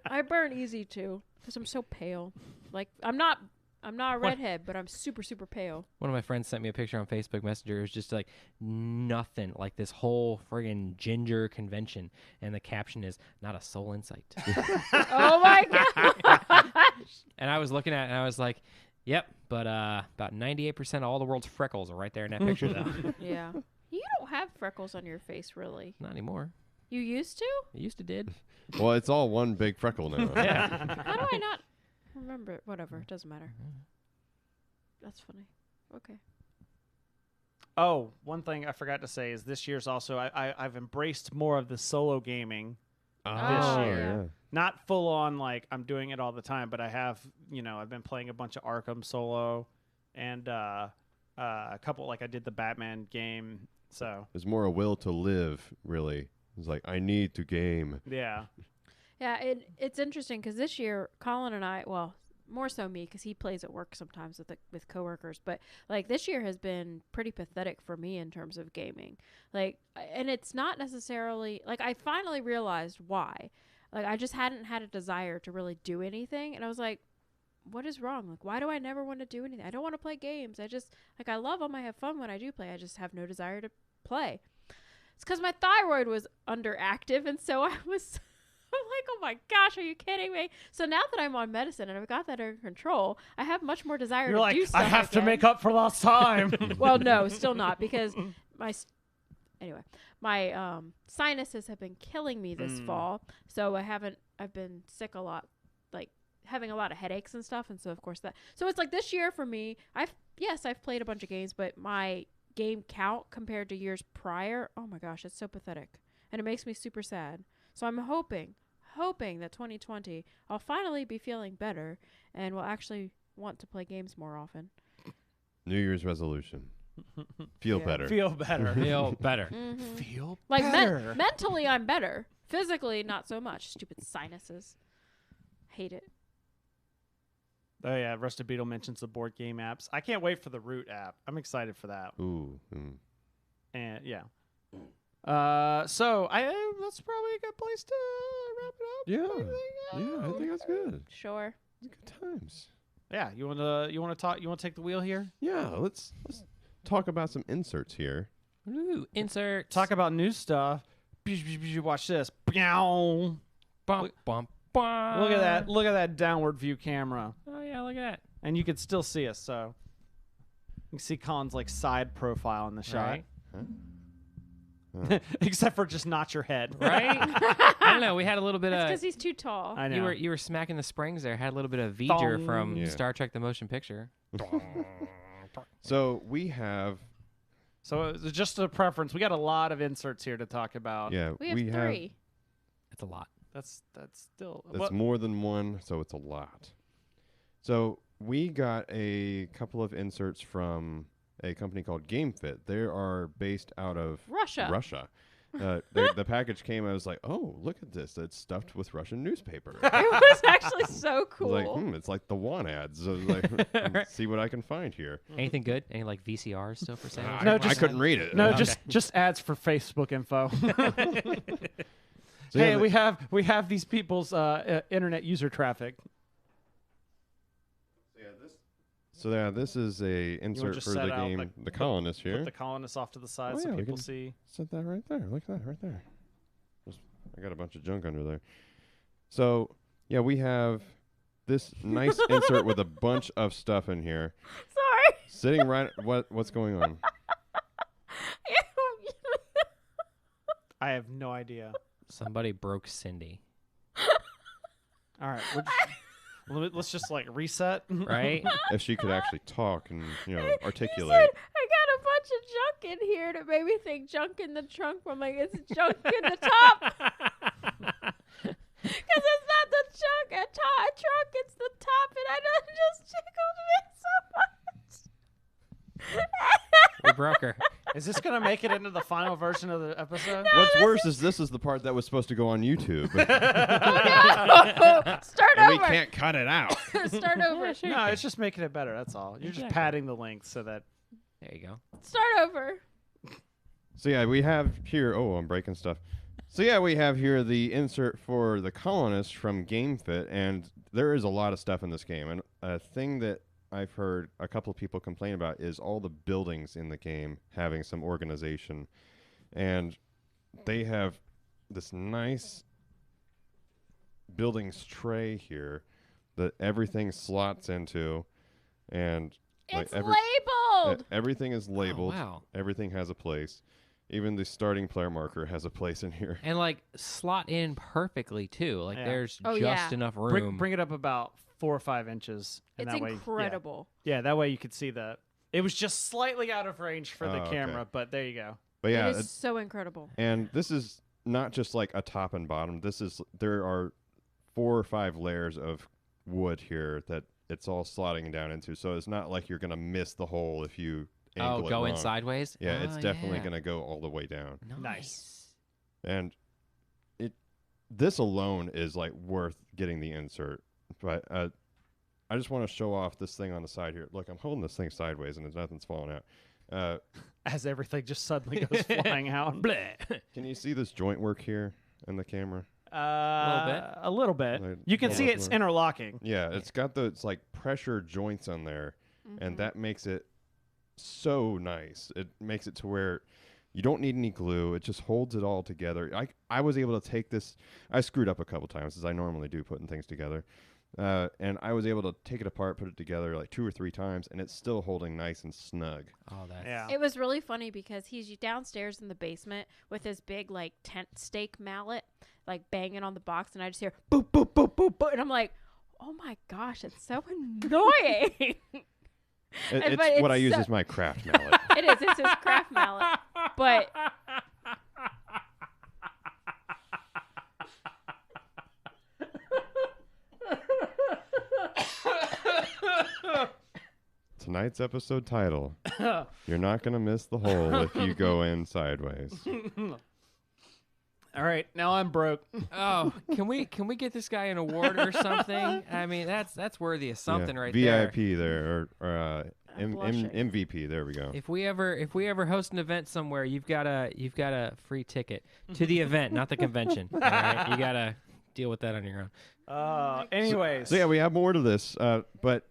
I burn easy too because I'm so pale. Like I'm not a redhead, but I'm super super pale. One of my friends sent me a picture on Facebook Messenger. It was just like nothing, like this whole friggin' ginger convention, and the caption is "Not a soul in sight." Oh my gosh. And I was looking at it, and I was like, "Yep," but about 98% of all the world's freckles are right there in that picture, though. Yeah. You don't have freckles on your face, really. Not anymore. You used to? I used to did. Well, it's all one big freckle now. Yeah. How do I not remember it? Whatever. It doesn't matter. That's funny. Okay. Oh, one thing I forgot to say is this year's also I've embraced more of the solo gaming. Oh, year. yeah. Not full on like I'm doing it all the time, but I have, I've been playing a bunch of Arkham solo and a couple, like I did the Batman game. So, There's more a will to live, really. It's like, I need to game. yeah. Yeah, it's interesting because this year, Colin and I, well, more so me because he plays at work sometimes with coworkers, but like this year has been pretty pathetic for me in terms of gaming. Like, and it's not necessarily like I finally realized why. Like, I just hadn't had a desire to really do anything, and I was like, what is wrong? Like, why do I never want to do anything? I don't want to play games. I just like I love them. I have fun when I do play. I just have no desire to play. It's because my thyroid was underactive, and so I was. I'm like, oh my gosh, are you kidding me? So now that I'm on medicine and I've got that under control, I have much more desire You're to like, do stuff I have to again." make up for lost time. Well, no, still not because my sinuses have been killing me this fall. So I've been sick a lot, like having a lot of headaches and stuff. And so of course so it's like this year for me, I've played a bunch of games, but my game count compared to years prior, oh my gosh, it's so pathetic. And it makes me super sad. So I'm hoping that 2020 I'll finally be feeling better and will actually want to play games more often. New Year's resolution. Feel Yeah. better. Feel better. Feel better. Mm-hmm. Feel Like better. mentally, I'm better. Physically, not so much. Stupid sinuses. Hate it. Oh yeah, Rusted Beetle mentions the board game apps. I can't wait for the Root app. I'm excited for that. Ooh. And yeah. So that's probably a good place to wrap it up. Yeah, I think that's good. Sure. Good times. Yeah, you want to take the wheel here? Yeah, let's talk about some inserts here. Ooh, insert. Talk about new stuff. Watch this. Look Bump, bump, bump. at that. Look at that downward view camera. Oh yeah, look at And you can still see us, so you can see Colin's like side profile in the that. shot. Right? Except for just not your head. Right? I don't know. We had a little bit That's of. because he's too tall. I know. You were smacking the springs there. Had a little bit of V'ger Thong. from Yeah. Star Trek: The Motion Picture. So we have, So it was just a preference. We got a lot of inserts here to talk about. We have three. That's a lot. That's still That's what- more than one, so it's a lot. So we got a couple of inserts from a company called GameFit. They are based out of Russia. The package came. I was like, oh, look at this! It's stuffed with Russian newspaper. It was actually so I was cool. like, it's like the want ads. So I was like, see what I can find here. Anything good? Any like VCRs still for sale? No, I couldn't read it. No, Okay. just ads for Facebook info. So, Hey, yeah, we have these people's internet user traffic. this is a insert just for set the out game, the- the colonist here. Put the colonists off to the side Oh, so yeah, we people can- see. Set that right there. Look at that right there. I got a bunch of junk under there. So yeah, we have this nice insert with a bunch of stuff in here, Sorry. sitting right. What's going on? I have no idea. Somebody broke Cindy, All right, let's just like reset. right? If she could actually talk and He articulate. said, I got a bunch of junk in here that made me think junk in the trunk. I'm like, it's junk in the top. Because it's not the trunk, it's the top. And I know it just tickled me so much. We broke her. Is this gonna make it into the final version of the episode? What's worse is this is the part that was supposed to go on YouTube, Oh, no. Start and we over. can't cut it out. Start over. No, it's just making it better. That's all. You're just Exactly. padding the length so that. There you go. Start over. So yeah, we have here. Oh, I'm breaking stuff. So yeah, we have here the insert for the colonist from GameFit, and there is a lot of stuff in this game. And a thing that I've heard a couple of people complain about is all the buildings in the game having some organization, and they have this nice buildings tray here that everything slots into, and like It's labeled. everything is labeled. Oh, wow. Everything has a place. Even the starting player marker has a place in here. And like slot in perfectly too. Like Yeah. there's Oh, just yeah. enough room. Bring it up about 4 or 5 inches. And It's that way, incredible. yeah, that way you could see the. It was just slightly out of range for the Oh, okay. camera, but there you go. But yeah, It is so incredible. and this is not just like a top and bottom. There are 4 or 5 layers of wood here that it's all slotting down into. So it's not like you're gonna miss the hole if you angle it go in wrong. sideways. Yeah, it's Oh, definitely yeah. gonna go all the way down. Nice. And this alone is like worth getting the insert. But I just want to show off this thing on the side here. Look, I'm holding this thing sideways and nothing's falling out. As everything just suddenly goes flying out. Can you see this joint work here in the camera? A little bit. Like, You can yeah. see it's interlocking. Yeah, it's got it's like pressure joints on there, Mm-hmm. and that makes it so nice. It makes it to where you don't need any glue. It just holds it all together. I was able to take this. I screwed up a couple times, as I normally do, putting things together. And I was able to take it apart, put it together like 2 or 3 times, and it's still holding nice and snug. Oh, that's Yeah. It was really funny because he's downstairs in the basement with his big like tent stake mallet, like banging on the box, and I just hear boop boop boop boop boop, and I'm like, oh my gosh, it's so annoying. It's But what I it's use so- as my craft mallet. It is. It's his craft mallet, but Tonight's episode title: You're not gonna miss the hole if you go in sideways. All right, now I'm broke. Oh, can we get this guy an award or something? I mean, that's worthy of something Yeah, right there. VIP there, or I'm blushing. MVP. There we go. If we ever host an event somewhere, you've got a free ticket to the event, not the convention. All right, you gotta deal with that on your own. Anyways. So yeah, we have more to this, but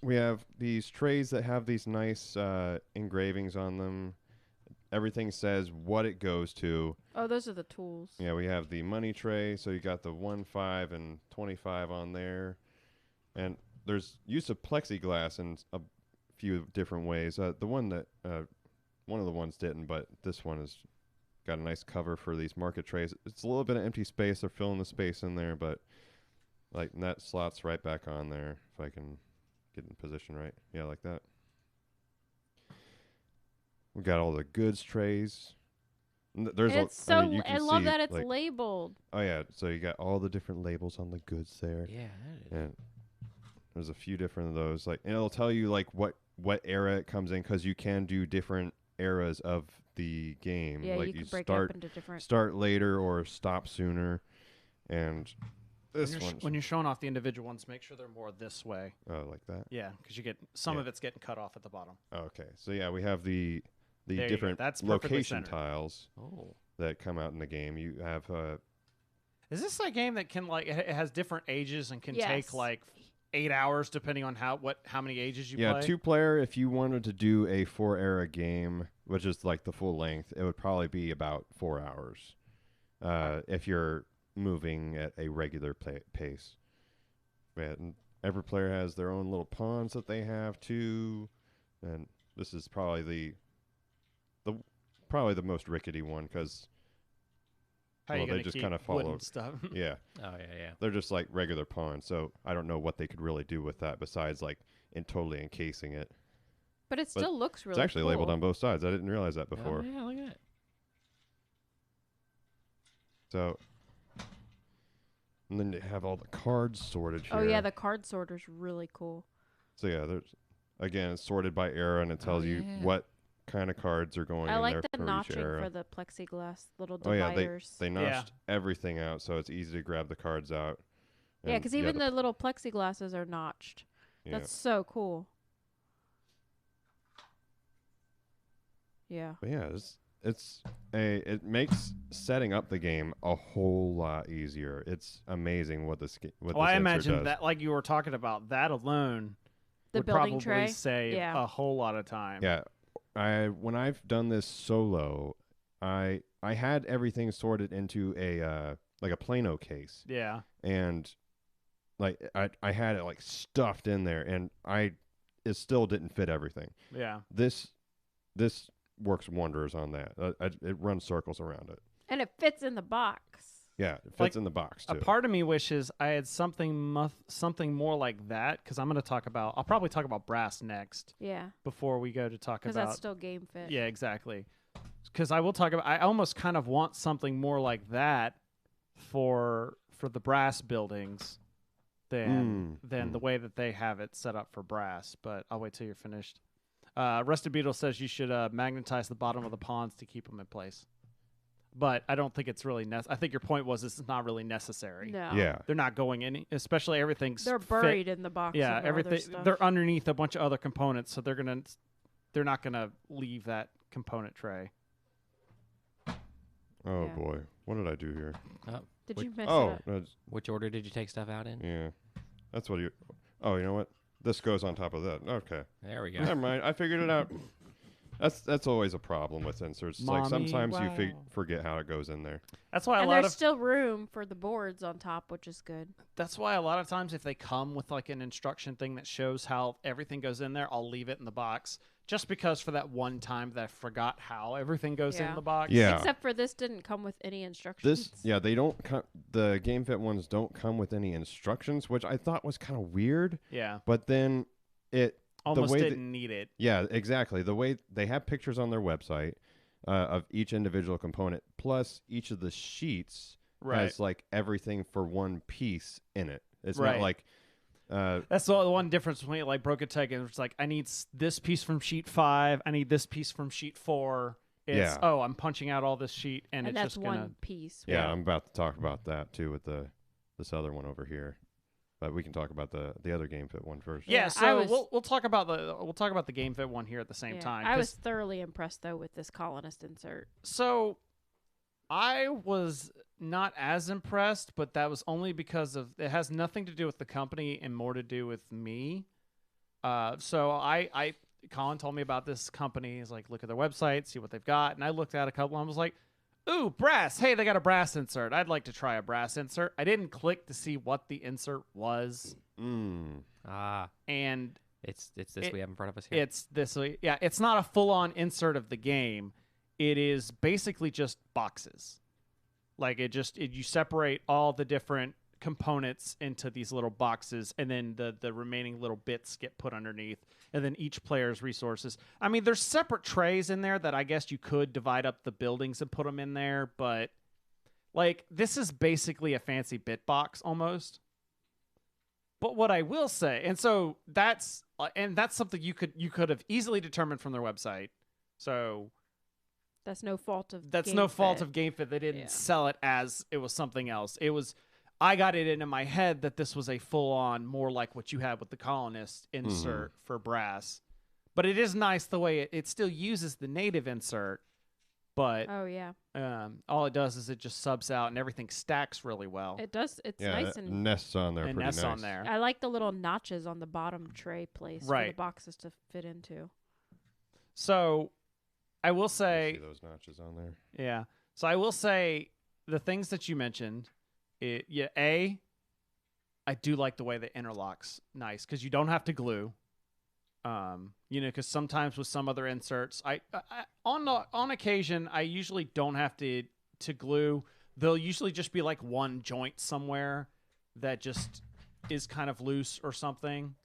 we have these trays that have these nice engravings on them. Everything says what it goes to. oh, those are the tools. Yeah, we have the money tray, so you got the 1, 5, and 25 on there, and there's use of plexiglass in a few different ways. The one that one of the ones didn't, but this one has got a nice cover for these market trays. It's a little bit of empty space. They're filling the space in there, but like and that slots right back on there. If I can get in position right, yeah, like that. We got all the goods trays. There's It's I so. mean, you I can love see, that it's like, labeled. oh yeah, so you got all the different labels on the goods there, Yeah. and there's a few different of those. Like, and it'll tell you like what what era it comes in, because you can do different eras of the game. Yeah, like you can break start up into different. start later or stop sooner, and this one When you're showing off the individual ones, make sure they're more this way. like that. Yeah, because you get some Yeah. of it's getting cut off at the bottom. Okay, so yeah, we have the There you go. different That's perfectly location centered. tiles Oh. that come out in the game. You have Is this a game that can it has different ages and can Yes. take like 8 hours depending on how many ages you play? 2-player. If you wanted to do a 4-era game, which is like the full length, it would probably be about 4 hours. If you're moving at a regular pace. And every player has their own little pawns that they have too, and this is probably the most rickety one, because How you they gonna just keep kind of wooden follow. stuff. Yeah, Oh yeah. they're just like regular pawns. So I don't know what they could really do with that besides like totally encasing it. But it still looks really It's actually cool. labeled on both sides. I didn't realize that before. Oh, yeah, look at that. So, and then you have all the cards sorted here. Oh yeah, the card sorter's really cool. So yeah, there's again it's sorted by era, and it tells you yeah. what kind of cards are going I in like there the for each notching era. for the plexiglass little Oh yeah, dividers. they notched everything out, so it's easy to grab the cards out. Yeah, And, because even the little plexiglasses are notched. yeah. That's so cool. Yeah. But yeah, it makes setting up the game a whole lot easier. It's amazing what this Well, I insert imagine does. that, like you were talking about, that alone The would building probably tray? save Yeah. a whole lot of time. Yeah, when I've done this solo, I had everything sorted into a like a Plano case, Yeah. and like I had it like stuffed in there, and it still didn't fit everything. Yeah. This works wonders on that. It runs circles around it. And it fits in the box. Yeah, it fits Like, in the box A too. part of me wishes I had something more like that, because I'll probably talk about brass next Yeah. before we go to talk Because about. that's still GameFit. Yeah, exactly. Because I will talk about. I almost kind of want something more like that for the brass buildings than the way that they have it set up for brass. But I'll wait till you're finished. Rusted Beetle says you should magnetize the bottom of the pawns to keep them in place. But I don't think it's really I think your point was it's not really necessary. No. Yeah, They're not going in, especially everything's They're fit. buried in the box. Yeah, of the everything. Other stuff. They're underneath a bunch of other components, so they're not gonna leave that component tray. Oh Yeah. boy, what did I do here? Did you mess Oh, it up? no, it's- Which order did you take stuff out in? yeah, that's what you. Oh, you know what? This goes on top of that. Okay, There we go. never mind. I figured it out. That's always a problem with inserts. It's like Mommy, sometimes you wow. forget how it goes in there. That's why And a lot there's of still room for the boards on top, which is good. That's why a lot of times if they come with like an instruction thing that shows how everything goes in there, I'll leave it in the box. Just because for that one time that I forgot how everything goes in Yeah. the box. Yeah. Except for this didn't come with any instructions. They don't. The GameFit ones don't come with any instructions, which I thought was kind of weird. Yeah. But then it Almost way didn't need it. Yeah, exactly. The way they have pictures on their website of each individual component, plus each of the sheets Right. has like everything for one piece in it. It's Right. not like That's the one difference between like Broken Tech and it's like I need this piece from sheet 5, I need this piece from sheet 4. It's Yeah. oh, I'm punching out all this sheet and, and it's that's just one gonna piece. yeah. I'm about to talk about that too with this other one over here, but we can talk about the other GameFit one first. Yeah, Yeah, I so was- we'll talk about the GameFit one here at the same Yeah. time. I 'cause- was thoroughly impressed though with this colonist insert. So I was not as impressed, but that was only because of it has nothing to do with the company and more to do with me. So I Colin told me about this company. He's like, look at their website, see what they've got, and I looked at a couple. And I was like, ooh, brass! Hey, they got a brass insert. I'd like to try a brass insert. I didn't click to see what the insert was, Ah, and it's this It- we have in front of us here. it's this. Yeah, it's not a full-on insert of the game. It is basically just boxes. Like you separate all the different components into these little boxes, and then the remaining little bits get put underneath, and then each player's resources. I mean, there's separate trays in there that I guess you could divide up the buildings and put them in there, but like this is basically a fancy bit box almost. But what I will say, and so that's and that's something you could have easily determined from their website. So That's no fault of that's no fault GameFit. of GameFit. They didn't Yeah. sell it as it was something else. It was. I got it into my head that this was a full-on, more like what you had with the Colonist insert for brass. But it is nice the way it still uses the native insert, but Oh yeah, all it does is it just subs out and everything stacks really well. it does. It's Yeah, nice that and nests on there and pretty nests nice. on there. I like the little notches on the bottom tray place for the Right. boxes to fit into. So I will You say, see those notches on there. yeah. So I will say the things that you mentioned. I do like the way the interlocks nice because you don't have to glue. Because sometimes with some other inserts, I on occasion I usually don't have to glue. They'll usually just be like one joint somewhere that just is kind of loose or something,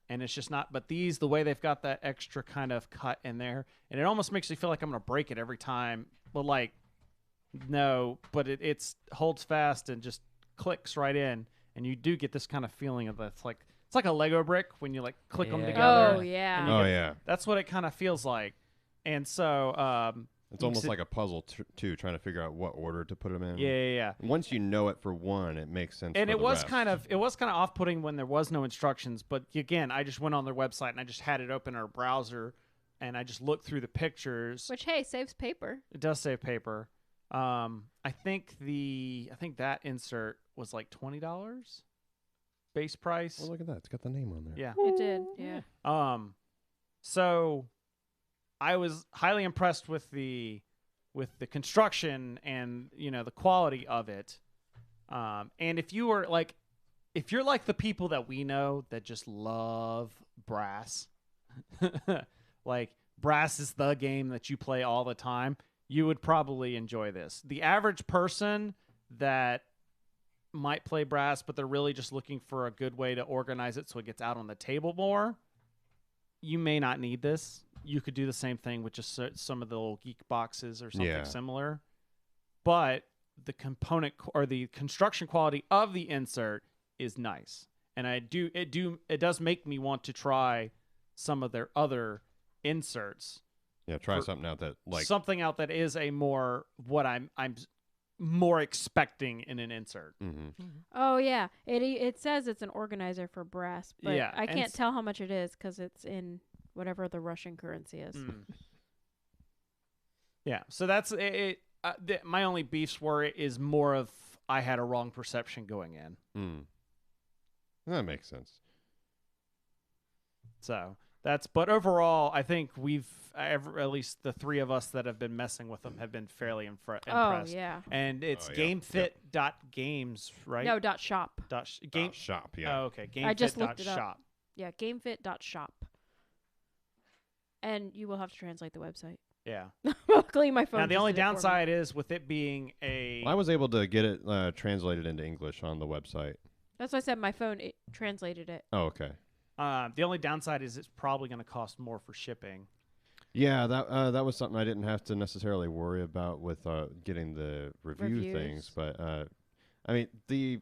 and it's just not. But these, the way they've got that extra kind of cut in there, and it almost makes me feel like I'm gonna break it every time. But like, no, but it's holds fast and just clicks right in, and you do get this kind of feeling of it's like a Lego brick when you like click them Yeah. together. Oh yeah. And you Oh get- yeah, That's what it kind of feels like. And so, it's you almost sit- like a puzzle too, trying to figure out what order to put them in. yeah. Once you know it for one, it makes sense. And for it the was rest. kind of off-putting when there was no instructions. But again, I just went on their website and I just had it open in our browser, and I just looked through the pictures. Which hey saves paper. It does save paper. I think that insert was like $20 base price. Oh, look at that! It's got the name on there. Yeah. It did. Yeah. So I was highly impressed with the construction and the quality of it. And if you're like the people that we know that just love brass, like brass is the game that you play all the time, you would probably enjoy this. The average person that might play brass, but they're really just looking for a good way to organize it so it gets out on the table more, you may not need this. You could do the same thing with just some of the little geek boxes or something similar. But the component or the construction quality of the insert is nice. And it does make me want to try some of their other inserts. Yeah, try For- something out that like something out that is a more what I'm more expecting in an insert. Oh yeah. It says it's an organizer for brass, but Yeah, I and can't tell how much it is because it's in whatever the Russian currency is. Yeah, so that's it. My only beefs is more of I had a wrong perception going in. That makes sense. So but overall, I think at least the three of us that have been messing with them have been fairly Oh impressed. yeah. And it's Oh, yeah. GameFit.games, right? No, .shop. Shop, yeah. Oh, okay. GameFit. I just looked it up. Shop. Yeah, GameFit.shop. And you will have to translate the website. Yeah. Luckily, my phone. Now the just only did it for me. downside is with it being a. Well, I was able to get it translated into English on the website. That's why I said my phone translated it. Oh, okay. The only downside is it's probably going to cost more for shipping. Yeah, that was something I didn't have to necessarily worry about with getting the review things, Reviews. but I mean the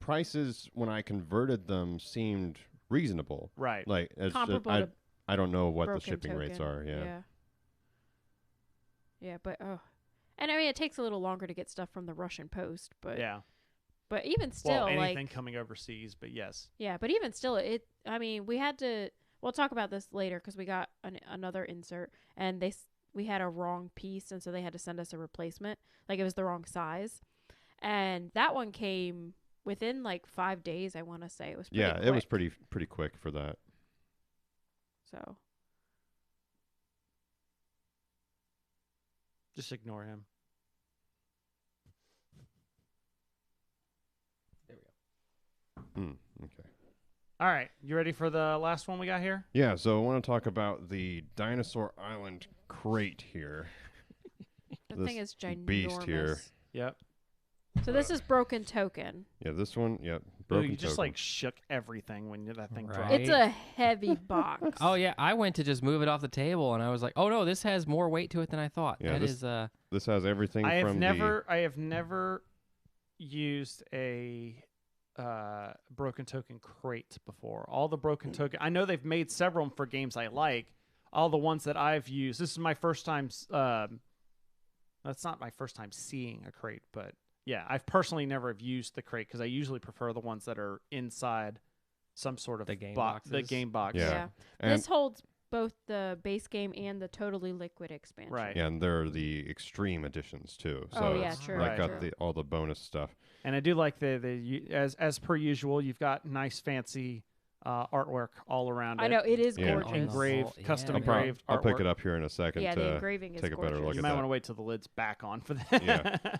prices when I converted them seemed reasonable. Right. Like it's Comparable to I don't know what the Broken shipping rates Token. are. Yeah. Yeah, but and I mean it takes a little longer to get stuff from the Russian post, but Yeah. but even still, Well, anything like coming overseas, but yes. yeah, but even still, I mean, we had to. We'll talk about this later because we got another insert, and we had a wrong piece, and so they had to send us a replacement. Like it was the wrong size, and that one came within like 5 days. I want to say it was pretty Yeah, it was quick. pretty quick for that. So Just ignore him. Okay. All right. You ready for the last one we got here? Yeah, so I want to talk about the Dinosaur Island crate here. the This thing is ginormous. beast here. Yep. So this is Broken Token. Yeah, this one, yep. Ooh, Broken you just token. like shook everything when that thing Right. dropped. It's a heavy box. Oh yeah, I went to just move it off the table, and I was like, "Oh no, this has more weight to it than I thought." Yeah, That this- is This has everything I have from never used a broken token crate before. All the broken token. I know they've made several of 'em for games I like. All the ones that I've used. This is my first time. That's not my first time seeing a crate, but yeah, I've personally never have used the crate because I usually prefer the ones that are inside some sort of The game the boxes? game box. Yeah. And This holds both the base game and the Totally Liquid expansion. Right. yeah, and they're the extreme editions too. So Oh, yeah, it's true, like got true. all the bonus stuff. And I do like as per usual, you've got nice fancy artwork all around it. I know it is Yeah. gorgeous. Engraved, Yeah, custom man. engraved I'll pick artwork. it up here in a second Yeah, the to engraving is take a better gorgeous. look You at might that. want to wait till the lid's back on for that. Yeah.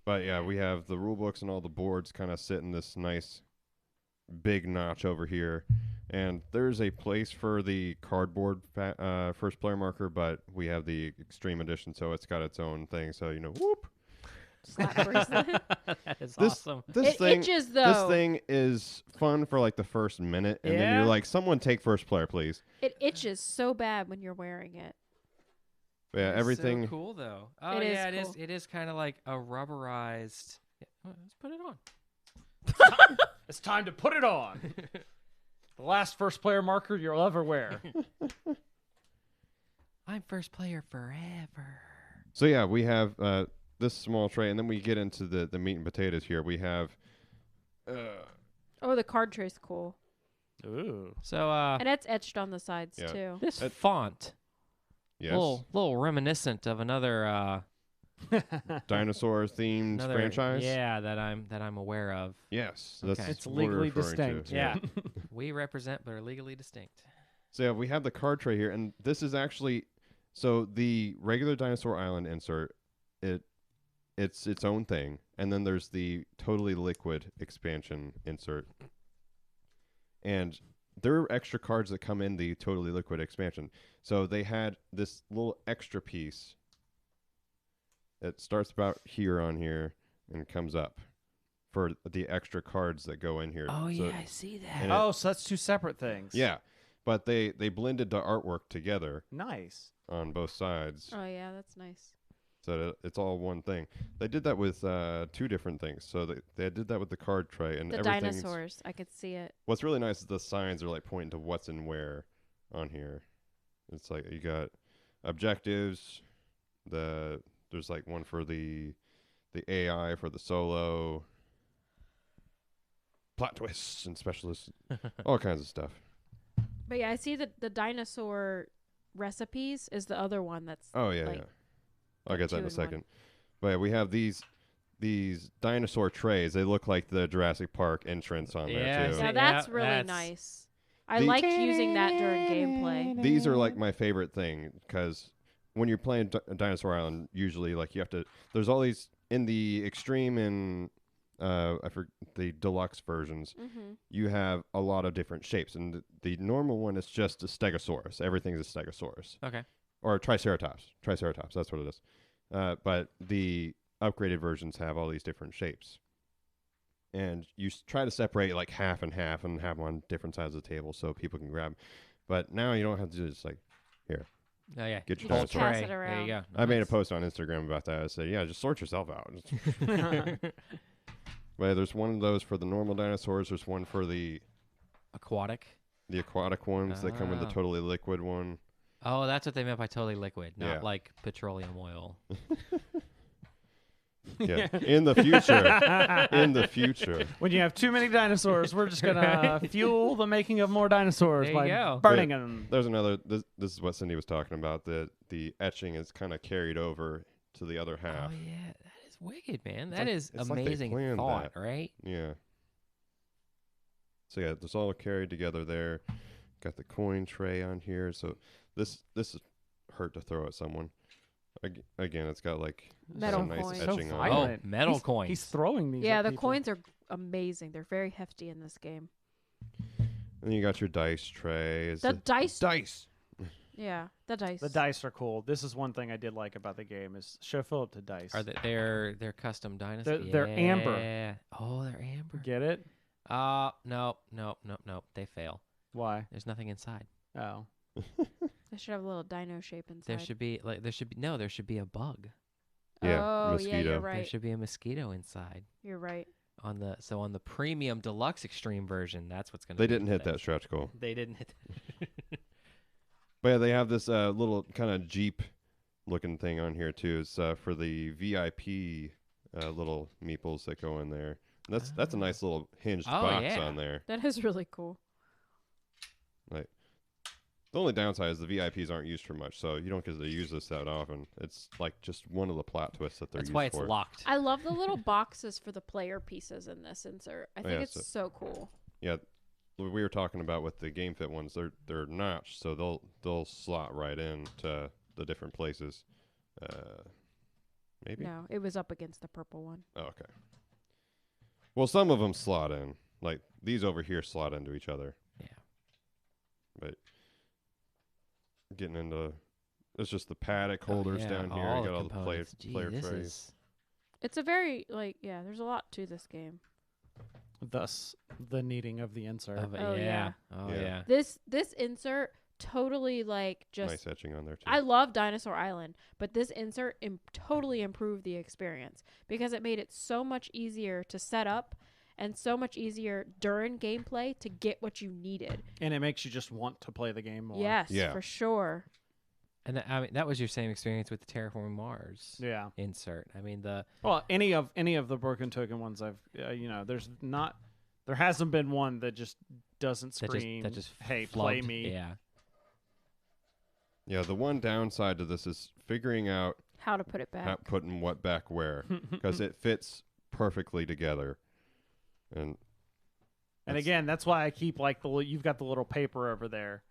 But yeah, we have the rule books and all the boards kind of sit in this nice big notch over here. And there's a place for the cardboard first player marker, but we have the extreme edition, so it's got its own thing. So, whoop. Slap bracelet. That is This- awesome. This It thing itches though. This thing is fun for like the first minute, and then Yeah? you're like, someone take first player, please. It itches so bad when you're wearing it. Yeah, It's everything. so cool though. Oh It is yeah, it is. cool. It is kind of like a rubberized. Yeah, well, let's put it on. It's time to put it on. The last first player marker you'll ever wear. I'm first player forever. So yeah, we have this small tray, and then we get into the meat and potatoes here. We have Oh, the card tray's cool. Ooh. So And it's etched on the sides Yeah. too. this It- font, yes, little reminiscent of another dinosaur themed another franchise. Yeah, that I'm aware of. Yes, Okay. that's It's what we're legally referring to. distinct. Yeah. We represent, but are legally distinct. So yeah, we have the card tray here, and this is actually the regular Dinosaur Island insert. It's its own thing, and then there's the Totally Liquid expansion insert, and there are extra cards that come in the Totally Liquid expansion. So they had this little extra piece. It starts about here on here and comes up for the extra cards that go in here. Oh So- yeah, I see that. and Oh, so that's two separate things. yeah, but they blended the artwork together Nice. on both sides, Oh yeah, that's nice. so that it's all one thing. They did that with two different things. So they did that with the card tray and The everything's. dinosaurs, I could see it. What's really nice is the signs are like pointing to what's in where on here. It's like you got objectives. There's like one for the AI for the solo. Plot twists and specialists, all kinds of stuff. But yeah, I see that the dinosaur recipes is the other one that's Oh yeah, like, yeah. I'll get that in a 2 in one. second. But yeah, we have these dinosaur trays. They look like the Jurassic Park entrance on Yeah, there I too. see. Now that's Yeah, really that's- nice. I The- liked using that during gameplay. These are like my favorite thing because when you're playing Dinosaur Island, usually like you have to. There's all these in the extreme and the deluxe versions. Mm-hmm. You have a lot of different shapes, and the normal one is just a Stegosaurus. Everything's a Stegosaurus Okay. or Triceratops. Triceratops, that's what it is. But the upgraded versions have all these different shapes. And you try to separate like half and half and have them on different sides of the table so people can grab. But now you don't have to do this. Like, here, Oh yeah. get your You Whole just dinosaur. pass tray. it There around. you go. I made a Nice. post on Instagram about that. I said, yeah, just sort yourself out. Well, there's one of those for the normal dinosaurs. There's one for the Aquatic. aquatic ones that come with the Ah. totally liquid one. Oh, that's what they meant by totally liquid, not Yeah. like petroleum oil. Yeah, in the future. In the future. When you have too many dinosaurs, we're just gonna fuel the making of more dinosaurs There you by go. burning them. There's another. This is what Cindy was talking about. The etching is kind of carried over to the other half. Oh yeah, that is wicked, man. It's That like- is it's like they amazing planned thought, that. right? Yeah. So yeah, it's all carried together there. Got the coin tray on here. So this is hurt to throw at someone. Again, it's got like Metal some nice coins. So etching on violent. it. Oh, metal He's- coins. He's throwing these. Yeah, at the people. coins are amazing. They're very hefty in this game. And then you got your dice tray. Is The it- dice. dice. Yeah, the dice. The dice are cool. This is one thing I did like about the game is show Philip the dice. Are they're custom dynasty? They're amber. Yeah. Oh, they're amber. Get it? No. They fail. Why? There's nothing inside. Oh. They should have a little dino shape inside. There should be a bug. Yeah, Oh, yeah, mosquito. you're There right. should be a mosquito inside. You're right. On the premium deluxe extreme version, that's what's going to They didn't hit that stretch goal. They didn't hit But yeah, they have this little kind of Jeep looking thing on here too. It's for the VIP little meeples that go in there. And that's a nice little hinged box on there. That is really cool. Like, the only downside is the VIPs aren't used for much, so you don't get to use this that often. It's like just one of the plot twists that they're That's used why it's for. locked. I love the little boxes for the player pieces in this insert. I think it's so cool. Yeah, we were talking about with the GameFit ones. They're notched, so they'll slot right in to the different places. Maybe. No, it was up against the purple one. Oh, okay. Well, some of them slot in. Like these over here slot into each other. Yeah. But getting into, it's just the paddock holders down here. You got all the player trays. It's a very there's a lot to this game. Thus, the needing of the insert. Oh, yeah. Oh yeah. This insert totally just Nice etching on there too. I love Dinosaur Island, but this insert totally improved the experience because it made it so much easier to set up and so much easier during gameplay to get what you needed. And it makes you just want to play the game more. Yes, for sure. And that was your same experience with the Terraforming Mars insert. I mean any of the Broken Token ones I've there hasn't been one that just doesn't scream that just hey flubbed. play me. Yeah, the one downside to this is figuring out how to put it back. Putting what back where, because it fits perfectly together. And again, that's why I keep you've got the little paper over there.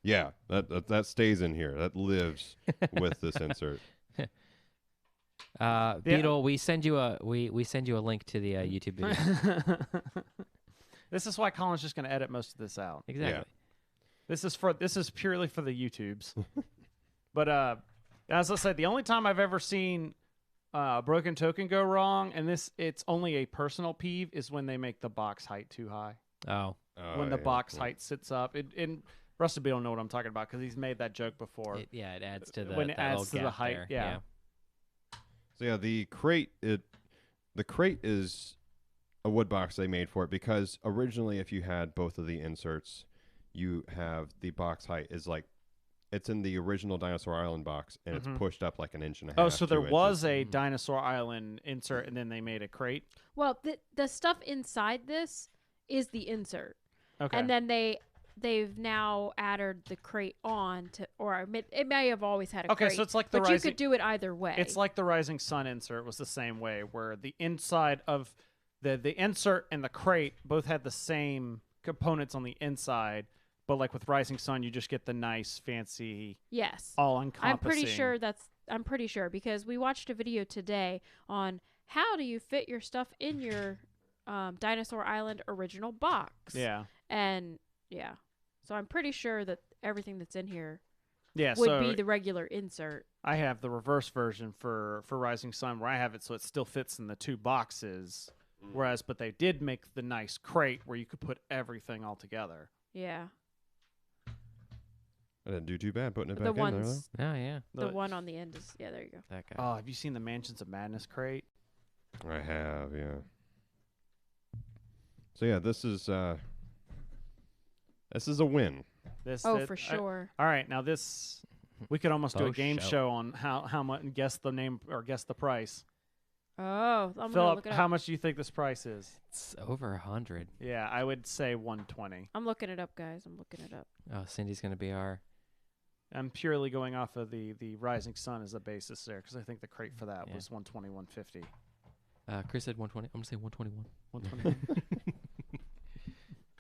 Yeah, that stays in here. That lives with this insert. Beetle, we send you a link to the YouTube video. This is why Colin's just going to edit most of this out. Exactly. Yeah. This is purely for the YouTubes. But as I said, the only time I've ever seen Broken Token go wrong, and it's only a personal peeve, is when they make the box height too high. When the box height sits up. And Rusty B don't know what I'm talking about because he's made that joke before. It adds to the when it adds to the height. there. Yeah. So yeah, the crate is a wood box they made for it because originally, if you had both of the inserts, you have the box height is it's in the original Dinosaur Island box and it's pushed up like an inch and a half. Oh, so there 2 inches. was a Dinosaur Island insert and then they made a crate. Well, the stuff inside this is the insert. Okay. And then they've now added the crate on to, or it may have always had a crate. Okay, so it's like the but you could do it either way. It's like the Rising Sun insert was the same way, where the inside of the insert and the crate both had the same components on the inside, but like with Rising Sun, you just get the nice, fancy, all encompassing. I'm pretty sure because we watched a video today on how do you fit your stuff in your Dinosaur Island original box. Yeah. And yeah. So I'm pretty sure that everything that's in here would be the regular insert. I have the reverse version for Rising Sun where I have it so it still fits in the two boxes. But they did make the nice crate where you could put everything all together. Yeah. I didn't do too bad putting it The back in there, ones- though. Oh yeah. The one on the end is there you go. That guy. Oh, have you seen the Mansions of Madness crate? I have, yeah. So yeah, this is a win. For sure. All right, now this we could almost do a Faux game show. show on how much and guess the name or guess the price. Oh, I'm gonna Philip, look it up. how much do you think this price is? It's over 100. Yeah, I would say 120. I'm looking it up, guys. I'm looking it up. Oh, Cindy's gonna be our. I'm purely going off of the Rising Sun as a basis there because I think the crate for that was 120, 150. Chris said 120. I'm gonna say 121. 120.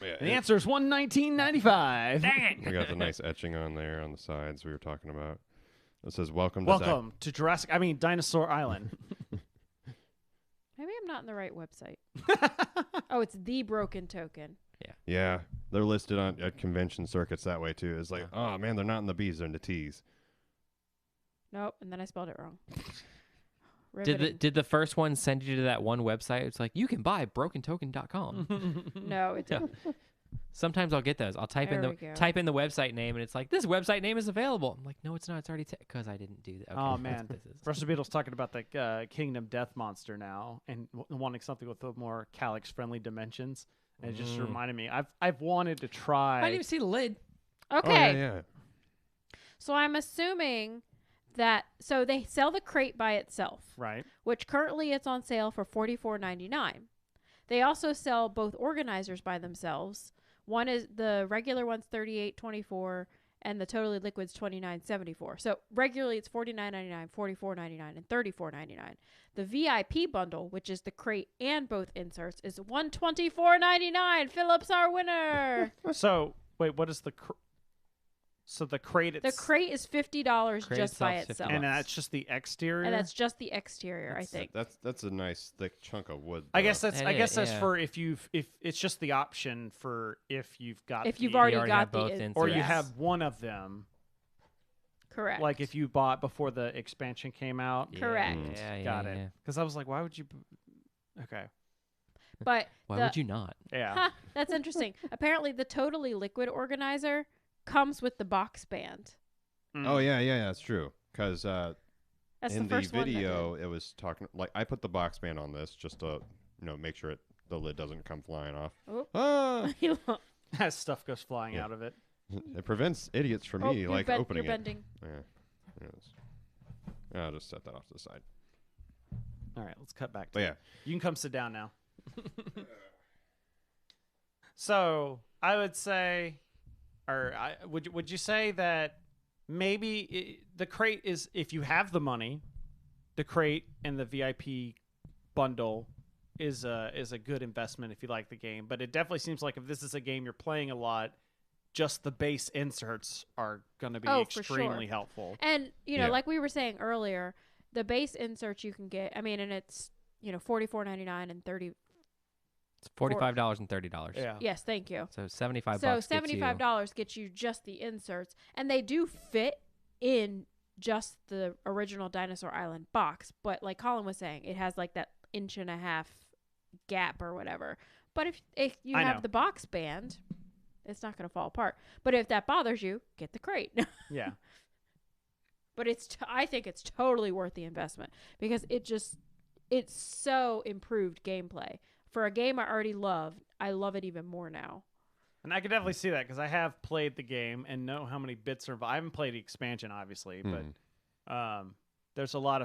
Yeah, And the answer is $119.95. Dang it! we got the nice etching on there on the sides we were talking about. It says Welcome to Dinosaur Island. Maybe I'm not in the right website. Oh, it's the Broken Token. Yeah, they're listed at convention circuits that way too. It's like, oh man, they're not in the B's, they're in the T's. Nope, and then I spelled it wrong. Did the first one send you to that one website? It's like you can buy brokentoken.com. No, it didn't. Sometimes I'll get those. I'll type There we go. type in the website name, and it's like, this website name is available. I'm like, no, it's not. It's already because I didn't do that. Okay, Oh that's man, what this is. Russell Beetle's talking about the Kingdom Death Monster now, and wanting something with a more calyx friendly dimensions. And it just reminded me, I've wanted to try. I didn't even see the lid. Okay. Oh, yeah. So I'm assuming that they sell the crate by itself, Right. which currently it's on sale for $44.99. They also sell both organizers by themselves. One is the regular one's $38.24 and the totally liquid's $29.74. So regularly it's $49.99, $44.99, and $34.99. The VIP bundle, which is the crate and both inserts, is $124.99. Philip's our winner. So wait, what is the? So the crate. The crate is $50 Crate just by itself's itself. and that's just the exterior. And that's just the exterior, I think. That's a nice thick chunk of wood. I guess that's. It I guess is, that's yeah. for if it's just the option for if you've got If the- you've already You already got have the both in- inserts. or you yes. have one of them. Correct. Like if you bought before the expansion came out. Correct. Yeah, Got yeah, it. yeah. Because I was like, why would you? Okay. But Why the- would you not? Yeah. Ha, that's interesting. Apparently, the totally liquid organizer comes with the box band. Mm. Oh yeah, that's true. Because That's in the first video, it was talking like I put the box band on this just to make sure the lid doesn't come flying off. Oop. Ah! one that As stuff goes flying Yeah. out of it. It prevents idiots from oh, me you're like bend- opening you're it. bending. Yeah. I'll just set that off to the side. All right, let's cut back. To But it. yeah, You can come sit down now. So I would say, would you say that maybe the crate is, if you have the money, the crate and the VIP bundle is a good investment if you like the game. But it definitely seems like if this is a game you're playing a lot, just the base inserts are going to be Oh, for extremely sure. helpful. And, Yeah. like we were saying earlier, the base inserts you can get, and it's, $44.99 and $30. It's $45 and $30. Yeah. Yes, thank you. So 75 So bucks gets you- $75 gets you just the inserts, and they do fit in just the original Dinosaur Island box. But like Colin was saying, it has like that 1.5 inch gap or whatever. But if you I have know. the box band, it's not going to fall apart. But if that bothers you, get the crate. Yeah. But I think it's totally worth the investment because it's so improved gameplay. For a game I already love, I love it even more now. And I can definitely see that because I have played the game and know how many bits are. I haven't played the expansion, obviously, but there's a lot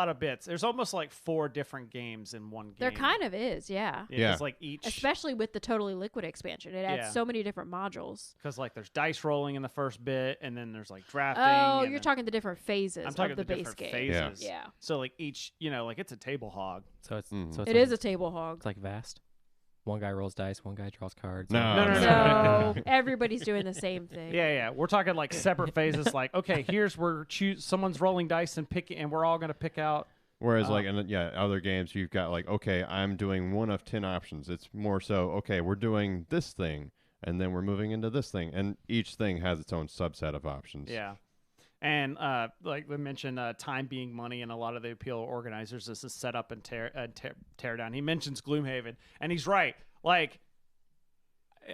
of bits. There's almost like 4 different games in one game. There kind of is, yeah. Yeah. It's like each, Especially with the Totally Liquid expansion. It adds Yeah. so many different modules. because like there's dice rolling in the first bit, and then there's like drafting. Oh, and you're then- talking the different phases I'm talking of the base different game. phases. Yeah. So like each, like it's a table hog. So it's Mhm. so it's It like, is a table hog. It's like Vast. One guy rolls dice, one guy draws cards. No, No, no, No, everybody's doing the same thing. Yeah. We're talking like separate phases. Like, okay, here's where someone's rolling dice and picking, and we're all gonna pick out. Whereas like in other games you've got like, okay, I'm doing one of 10 options. It's more so, okay, we're doing this thing and then we're moving into this thing, and each thing has its own subset of options. Yeah. And like we mentioned, time being money, and a lot of the appeal of organizers is to set up and tear down. He mentions Gloomhaven, and he's right. Like,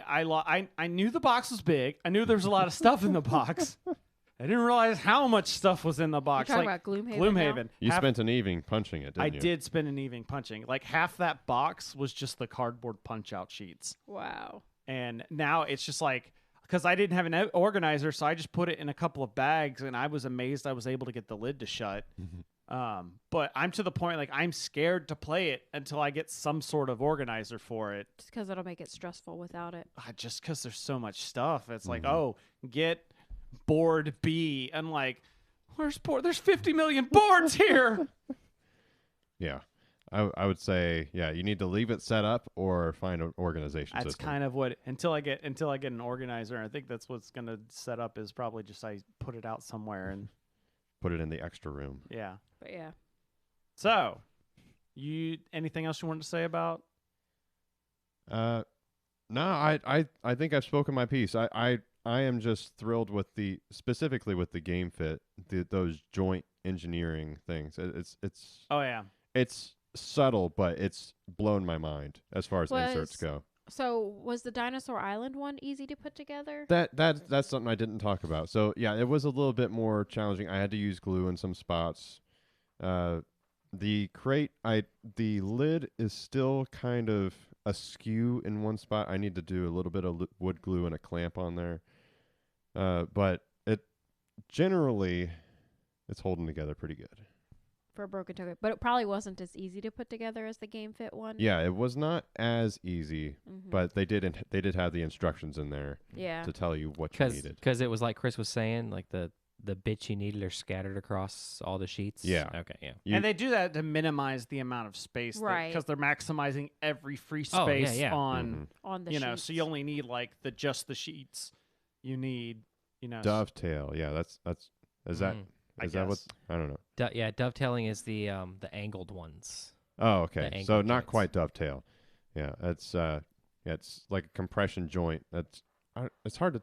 I knew the box was big. I knew there was a lot of stuff in the box. I didn't realize how much stuff was in the You're box. talking Like about Gloomhaven. Gloomhaven. You half- spent an evening punching it, didn't I you? did spend an evening punching. Like half that box was just the cardboard punch-out sheets. Now? Wow. And now it's just like, because I didn't have an organizer, so I just put it in a couple of bags, and I was amazed I was able to get the lid to shut. But I'm to the point, like, I'm scared to play it until I get some sort of organizer for it. Just because it'll make it stressful without it. Just because there's so much stuff. It's like, oh, get board B. And like, there's 50 million boards here. Yeah. I would say, yeah, you need to leave it set up or find an organization That's system. kind of what, until I get an organizer. I think that's what's going to set up, is probably just I put it out somewhere and Put it in the extra room. yeah. But yeah. So, anything else you wanted to say about? No, I think I've spoken my piece. I am just thrilled with specifically with the GameFit, those joint engineering things. Oh yeah. It's subtle, but it's blown my mind as far as inserts go. So was the Dinosaur Island one easy to put together? That's something I didn't talk about. So yeah, it was a little bit more challenging. I had to use glue in some spots. The lid is still kind of askew in one spot. I need to do a little bit of wood glue and a clamp on there. But generally it's holding together pretty good. For a broken token, but it probably wasn't as easy to put together as the GameFit one. Yeah, it was not as easy, Mhm. but they did have the instructions in there Yeah. to tell you what you needed. Because it was like Chris was saying, like the bits you needed are scattered across all the sheets. Yeah. Okay. Yeah. And they do that to minimize the amount of space, Right. Because they're maximizing every free Oh, yeah, space yeah. on, On the so you sheets. only need like just the sheets. You need, Dovetail. Yeah, that's is that I is that what guess. I don't know. Yeah, dovetailing is the angled ones. Oh, okay. The So angled not joints. quite dovetail. Yeah, it's it's like a compression joint. It's hard to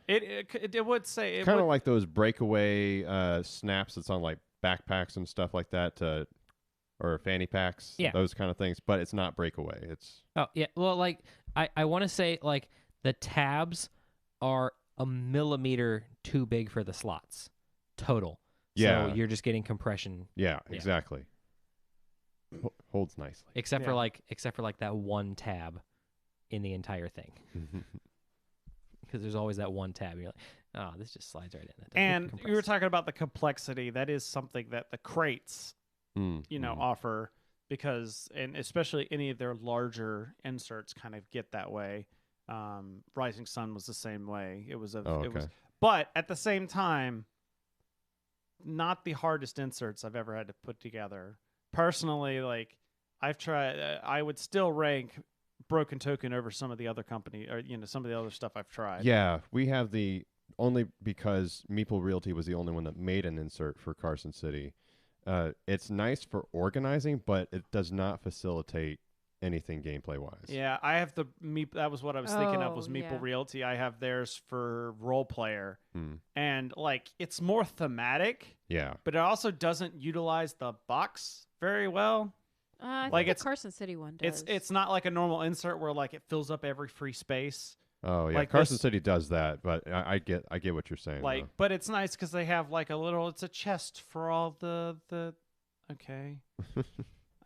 it would say it kind would, of like those breakaway snaps that's on like backpacks and stuff like that or fanny packs, Yeah. those kind of things, but it's not breakaway. It's Oh yeah. Well, like I want to say like the tabs are a millimeter too big for the slots total. Yeah. So you're just getting compression, yeah, Yeah. exactly. Holds nicely. except Yeah. for like that one tab in the entire thing. Because there's always that one tab. You're like, oh, this just slides right in. That doesn't and compress. you were talking about the complexity. That is something that the crates, offer, because, and especially any of their larger inserts kind of get that way. Rising Sun was the same way. It was but at the same time, not the hardest inserts I've ever had to put together. Personally, like I've tried, I would still rank Broken Token over some of the other company, or some of the other stuff I've tried. Yeah, we have only because Meeple Realty was the only one that made an insert for Carson City. It's nice for organizing, but it does not facilitate anything gameplay wise. Yeah, I have the Meep. That was what I was thinking of, was Oh, Meeple yeah. Realty. I have theirs for role player, Hmm. and like it's more thematic, Yeah. but it also doesn't utilize the box very well. I Like, think it's- the Carson City one does. It's not like a normal insert where like it fills up every free space. Oh yeah, Like Carson this- City does that, but I get what you're saying. Like, though. but it's nice because they have like it's a chest for all the okay,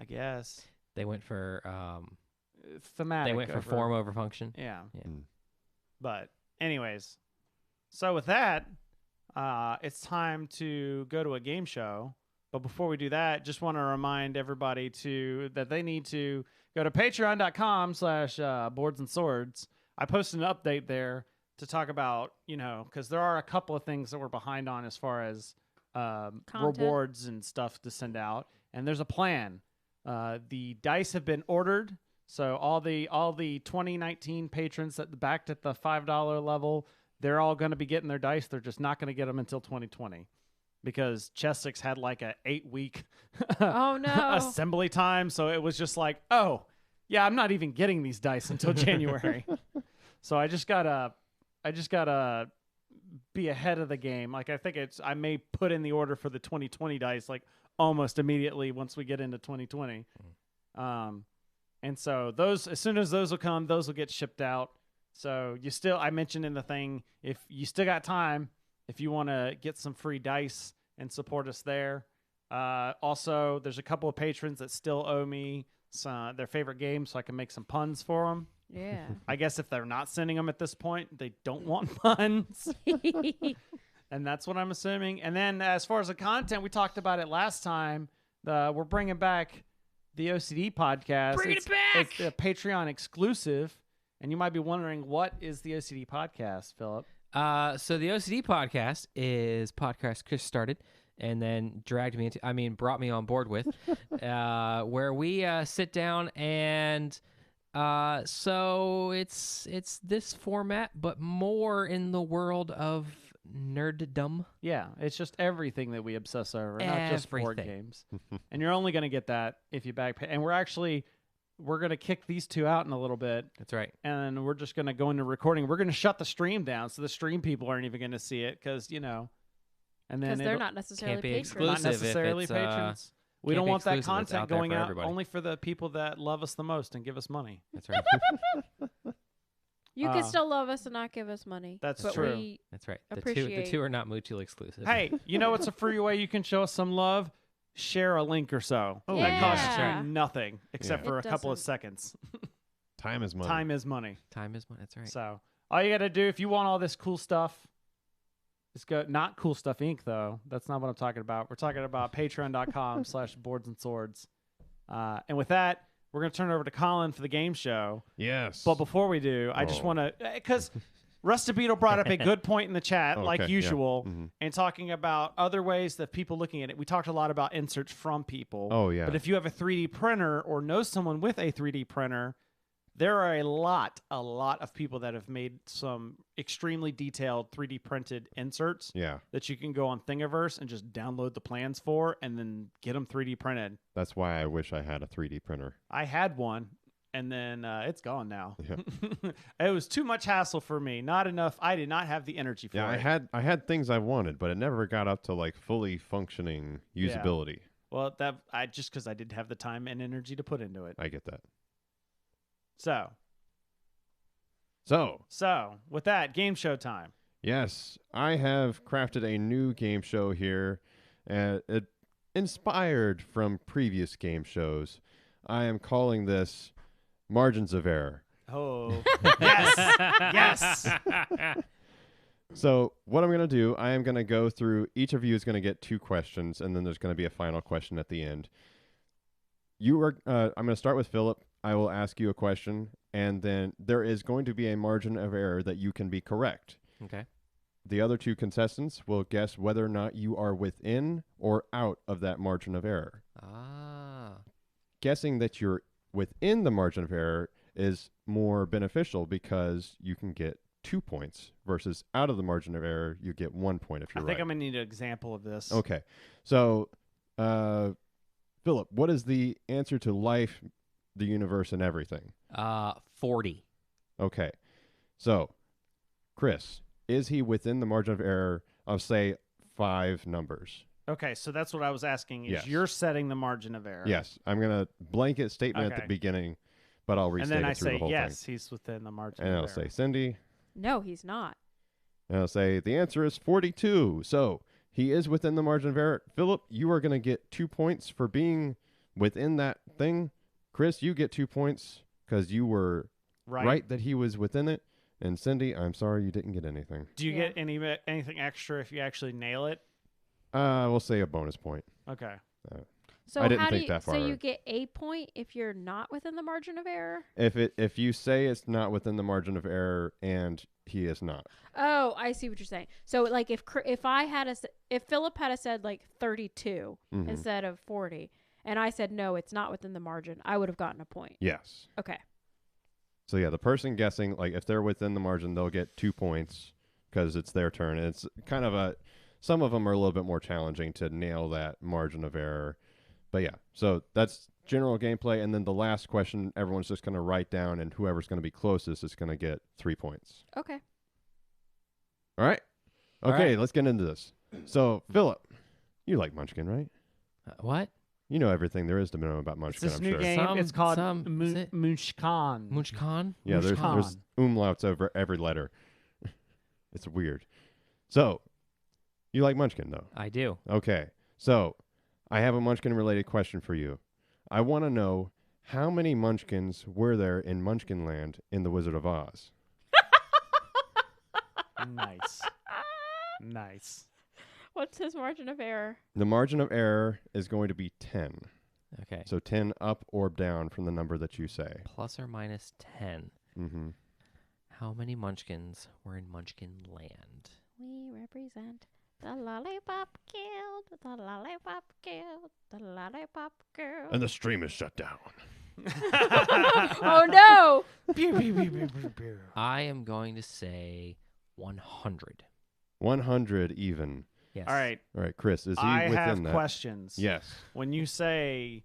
I guess They went for thematic. they went for over- form over function. Yeah. Yeah. Mm. But anyways, so with that, it's time to go to a game show. But before we do that, just want to remind everybody that they need to go to patreon.com/boards and swords. I posted an update there to talk about, because there are a couple of things that we're behind on as far as rewards and stuff to send out. And there's a plan. The dice have been ordered. So all the 2019 patrons that backed at the $5 level, they're all going to be getting their dice. They're just not going to get them until 2020 because Chessex had like a 8-week Oh, no. assembly time. So it was just like, oh yeah, I'm not even getting these dice until January. So I just gotta be ahead of the game. Like I may put in the order for the 2020 dice like almost immediately once we get into 2020. And so as soon as those will come, those will get shipped out. So I mentioned in the thing, if you still got time, if you want to get some free dice and support us there. Also, there's a couple of patrons that still owe me their favorite game, so I can make some puns for them. Yeah. I guess if they're not sending them at this point, they don't want puns. And that's what I'm assuming. And then as far as the content, we talked about it last time. We're bringing back the OCD podcast. Bringing it back! It's a Patreon exclusive. And you might be wondering, what is the OCD podcast, Philip? So the OCD podcast is podcast Chris started and then brought me on board with, where we sit down and so it's this format, but more in the world of nerddom. Yeah, it's just everything that we obsess over, not just board Everything. games. And you're only going to get that if you back pay. And we're going to kick these two out in a little bit. That's right. And we're just going to go into recording. We're going to shut the stream down, so the stream people aren't even going to see it because, and then Because they're it'll- not necessarily Can't be patrons. exclusive. not if necessarily it's, patrons. We Can't don't be want that exclusive. It's content out there going for out everybody. only for the people that love us the most and give us money. That's right. You Uh, can still love us and not give us money. That's but true. We, That's right. The Appreciate- two are not mutually exclusive. Hey, you know what's a free way you can show us some love? Share a link or so. Oh, That costs yeah. you nothing except Yeah. for It a couple of doesn't. seconds. Time is money. Time is money. Time is money. That's right. So all you got to do if you want all this cool stuff, just go. Not Cool Stuff Inc. though. That's not what I'm talking about. We're talking about Patreon.com/boards and swords. And with that, we're gonna turn it over to Colin for the game show. Yes. But before we do, I just Oh. want to because Rusty Beetle brought up a good point in the chat, Oh, like okay, yeah. usual, Mhm. and talking about other ways that people looking at it. We talked a lot about inserts from people. Oh, yeah. But if you have a 3D printer or know someone with a 3D printer, there are a lot of people that have made some extremely detailed 3D printed inserts Yeah. that you can go on Thingiverse and just download the plans for and then get them 3D printed. That's why I wish I had a 3D printer. I had one and then it's gone now. Yeah. It was too much hassle for me. Not enough. I did not have the energy for Yeah, it. I had things I wanted, but it never got up to like fully functioning Yeah. usability. Well, that I just because I didn't have the time and energy to put into it. I get that. So with that, game show time. Yes, I have crafted a new game show here, it inspired from previous game shows. I am calling this Margins of Error. Oh, yes, yes. So what I'm going to do, I am going to go through, each of you is going to get 2 questions, and then there's going to be a final question at the end. I'm going to start with Philip. I will ask you a question, and then there is going to be a margin of error that you can be correct. Okay. The other 2 contestants will guess whether or not you are within or out of that margin of error. Ah. Guessing that you're within the margin of error is more beneficial because you can get 2 points versus out of the margin of error, you get 1 point if I you're think right. I'm gonna need an example of this. Okay. So, Philip, what is the answer to life, the universe, and everything? 40. Okay. So, Chris, is he within the margin of error of, say, 5 numbers? Okay, so that's what I was asking. Is Yes. you're setting the margin of error? Yes. I'm going to blanket statement at Okay. the beginning, but I'll And restate then I it through say the whole yes, thing. he's within the margin And of I'll error. say Cindy. No, he's not. And I'll say the answer is 42. So he is within the margin of error. Philip, you are going to get 2 points for being within that thing. Chris, you get 2 points because you were right that he was within it. And Cindy, I'm sorry you didn't get anything. Do you Yeah. get anything extra if you actually nail it? We'll say a bonus point. Okay. So I didn't how think do you, that far so you ahead. get a point if you're not within the margin of error? If you say it's not within the margin of error and he is not. Oh, I see what you're saying. So like if Philip had said like 32 Mhm. instead of 40, and I said no, it's not within the margin, I would have gotten a point. Yes. Okay. So yeah, the person guessing, like if they're within the margin, they'll get 2 points because it's their turn. And it's kind of some of them are a little bit more challenging to nail that margin of error. But yeah, so that's general gameplay. And then the last question, everyone's just going to write down, and whoever's going to be closest is going to get 3 points. Okay. All right? All Okay, right. let's get into this. So, Philip, you like Munchkin, right? What? You know everything there is to know about It's Munchkin, this I'm new sure. game. It's called is it? Munchkin. Munchkin? Yeah, there's Munchkin. umlauts over every letter. It's weird. So, you like Munchkin, though? I do. Okay. So, I have a Munchkin-related question for you. I want to know how many Munchkins were there in Munchkinland in The Wizard of Oz? Nice. Nice. What's his margin of error? The margin of error is going to be 10. Okay. So 10 up or down from the number that you say. Plus or minus 10. Mm-hmm. How many Munchkins were in Munchkin Land? We represent the lollipop guild, the lollipop guild, the lollipop guild. And the stream is shut down. Oh no! Pew, pew, pew, pew, pew, pew. I am going to say 100. 100 even. Yes. All right. All right, Chris, is he I within have that? questions. Yes. When you say,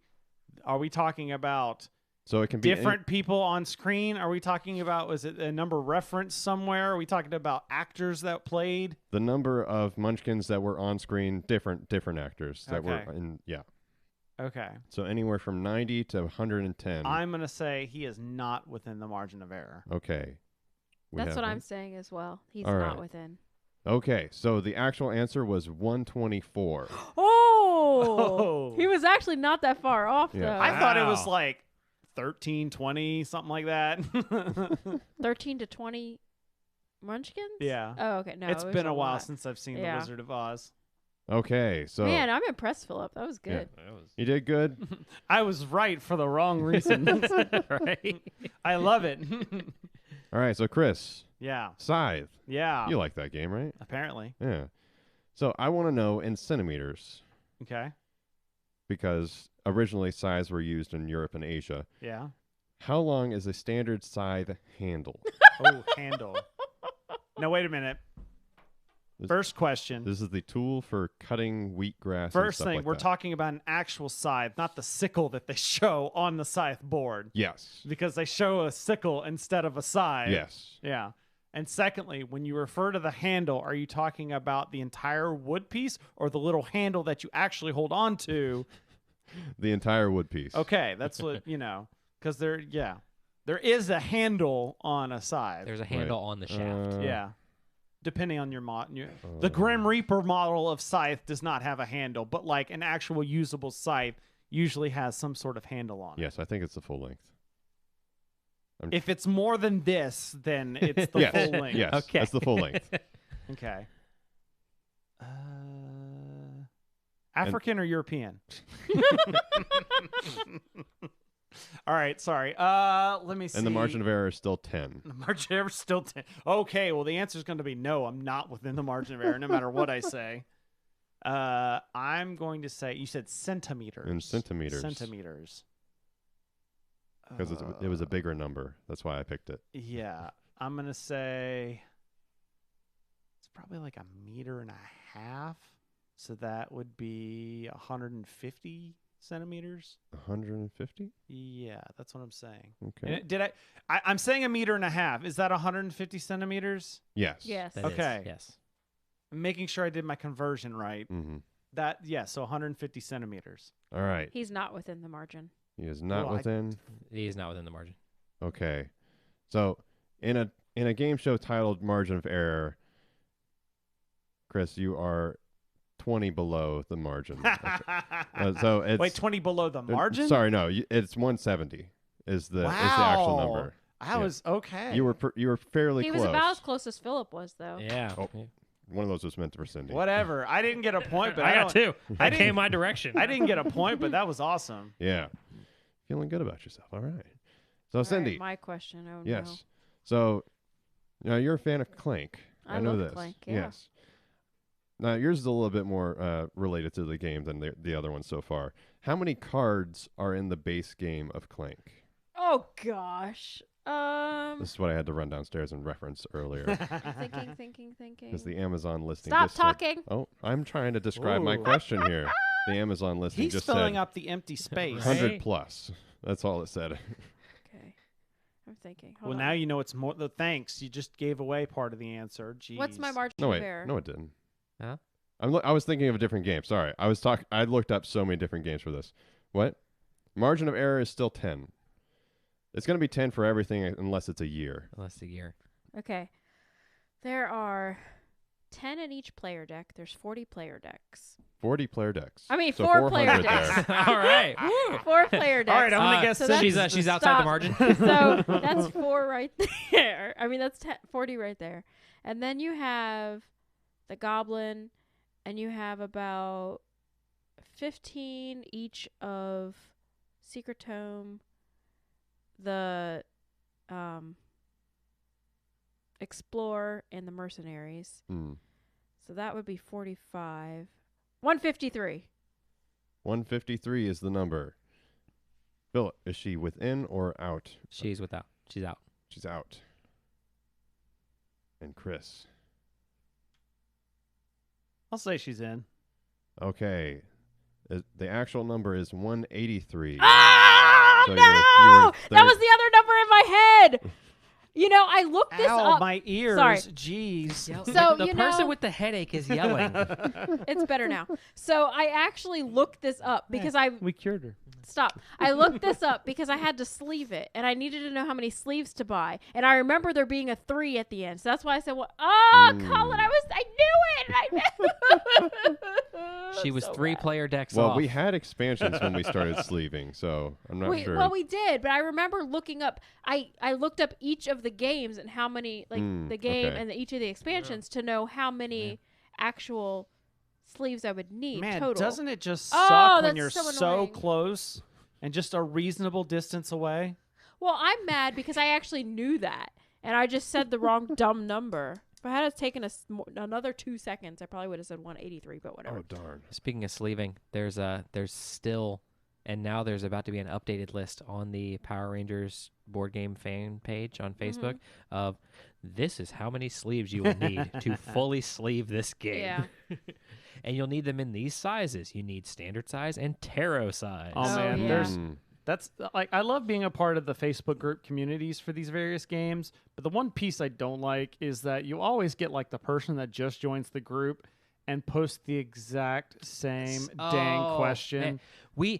are we talking about So it can be different people on screen? Are we talking about, was it a number reference somewhere? Are we talking about actors that played? the number of Munchkins that were on screen, different actors that were Okay. in. Yeah. Okay. So anywhere from 90 to 110. I'm going to say he is not within the margin of error. Okay. That's have what one. I'm saying as well. He's All not right. within. Okay, so the actual answer was 124. Oh! He was actually not that far off, Yeah. though. I thought it was Wow. like 13, 20, something like that. 13 to 20 Munchkins? Yeah. Oh, okay. No, It's it was been a while lot. since I've seen Yeah. The Wizard of Oz. Okay, so Man, I'm impressed, Philip. That was Yeah. good. you did good. I was right for the wrong reasons. Right. I love it. All right, so Chris, Yeah. Scythe. Yeah. You like that game, right? Apparently. Yeah. So I want to know in centimeters Okay. because originally scythes were used in Europe and Asia. Yeah. How long is a standard scythe handle? Oh, handle. No, wait a minute. This- First question. This is the tool for cutting wheatgrass. and First stuff thing, like we're that. talking about an actual scythe, not the sickle that they show on the scythe board. Yes. Because they show a sickle instead of a scythe. Yes. Yeah. And secondly, when you refer to the handle, are you talking about the entire wood piece or the little handle that you actually hold on to? The entire wood piece. Okay, that's what, because there is a handle on a scythe. There's a handle on the shaft. Yeah. Depending on your the Grim Reaper model of scythe does not have a handle, but like an actual usable scythe usually has some sort of handle on it. Yes, I think it's the full length. If it's more than this, then it's the Yes. full length. Yes, Okay. that's the full length. Okay. African or European? All right, sorry. Let me see. And the margin of error is still 10. The margin of error is still 10. Okay, well, the answer is going to be no. I'm not within the margin of error, no matter what I say. I'm going to say, you said centimeters. In centimeters. Centimeters. Because it was a bigger number. That's why I picked it. Yeah. I'm going to say it's probably like 1.5 meters. So that would be 150 centimeters. 150? Yeah, that's what I'm saying. Okay. And I'm saying 1.5 meters. Is that 150 centimeters? Yes. Yes. That is, Okay. yes. I'm making sure I did my conversion right. Mm-hmm. So 150 centimeters. All right. He's not within the margin. He is not Well, within. He is not within the margin. Okay. So in a game show titled Margin of Error, Chris, you are 20 below the margin. So it's Wait, 20 below the margin? Sorry, no, it's 170 is the actual Wow. number. I Yeah. was okay. You were fairly He close. was about as close as Philip was, though. Yeah. Oh. One of those was meant for Cindy. Whatever. I didn't get a point, but I got two. I I didn't- came my direction. I didn't get a point, but that was awesome. Yeah. Feeling good about yourself. All right. So All right, Cindy. my question. Oh, Yes. So now you're a fan of Clank. I know love this. Clank, yeah. Yes. Now yours is a little bit more related to the game than the other ones so far. How many cards are in the base game of Clank? no. Oh, gosh. This is what I had to run downstairs and reference earlier Thinking. because the Amazon listing. Stop just said- talking. Oh, I'm trying to describe my Ooh. question here. The Amazon listing He's just filling said up the empty space. 100 Right. plus. That's all it said. Okay. I'm thinking. Hold Well, on. now you know it's more. Thanks. You just gave away part of the answer. Jeez. What's my margin No, of wait. error? No, it didn't. Huh? I was thinking of a different game. Sorry. I looked up so many different games for this. What? Margin of error is still 10. It's going to be 10 for everything unless it's a year. Unless the year. Okay. There are 10 in each player deck. There's 40 player decks. 40 player decks. I mean, So 4 player 400 decks. there. All right. 4 player decks. All right, I'm gonna guess so Cindy's that's- she's outside the stop. margin. So that's 4 right there. I mean, that's 40 right there. And then you have the goblin, and you have about 15 each of Secret Tome, the Explore, and the Mercenaries. Hmm. So that would be 45. 153. 153 is the number. Bill, is she within or out? She's without. She's out. She's out. And Chris. I'll say she's in. Okay. The actual number is 183. Ah, So no! you were That was the other number in my head. You know, I looked this Ow, up. my ears. Sorry. Jeez. So, the you person know- with the headache is yelling. It's better now. So I actually looked this up because We cured her. Stop. I looked this up because I had to sleeve it, and I needed to know how many sleeves to buy. And I remember there being a 3 at the end, so that's why I said, "Well, Colin, I knew it. She was So bad. 3-player decks Well, off. we had expansions when we started sleeving, so I'm not sure. Well, we did, but I remember looking up. I looked up each of the games and how many, like the game okay. and each of the expansions to know how many actual sleeves I would need Man, total. doesn't it just Oh, suck when that's you're so annoying. close and just a reasonable distance away? Well, I'm mad because I actually knew that, and I just said the wrong dumb number. If I had taken another 2 seconds, I probably would have said 183, but whatever. Oh darn! Speaking of sleeving, there's still, and now there's about to be an updated list on the Power Rangers board game fan page on Facebook of this is how many sleeves you will need to fully sleeve this game. Yeah. And you'll need them in these sizes. You need standard size and tarot size. Oh, Oh, man, yeah. that's like I love being a part of the Facebook group communities for these various games, but the one piece I don't like is that you always get like the person that just joins the group and posts the exact same dang Oh, question. man.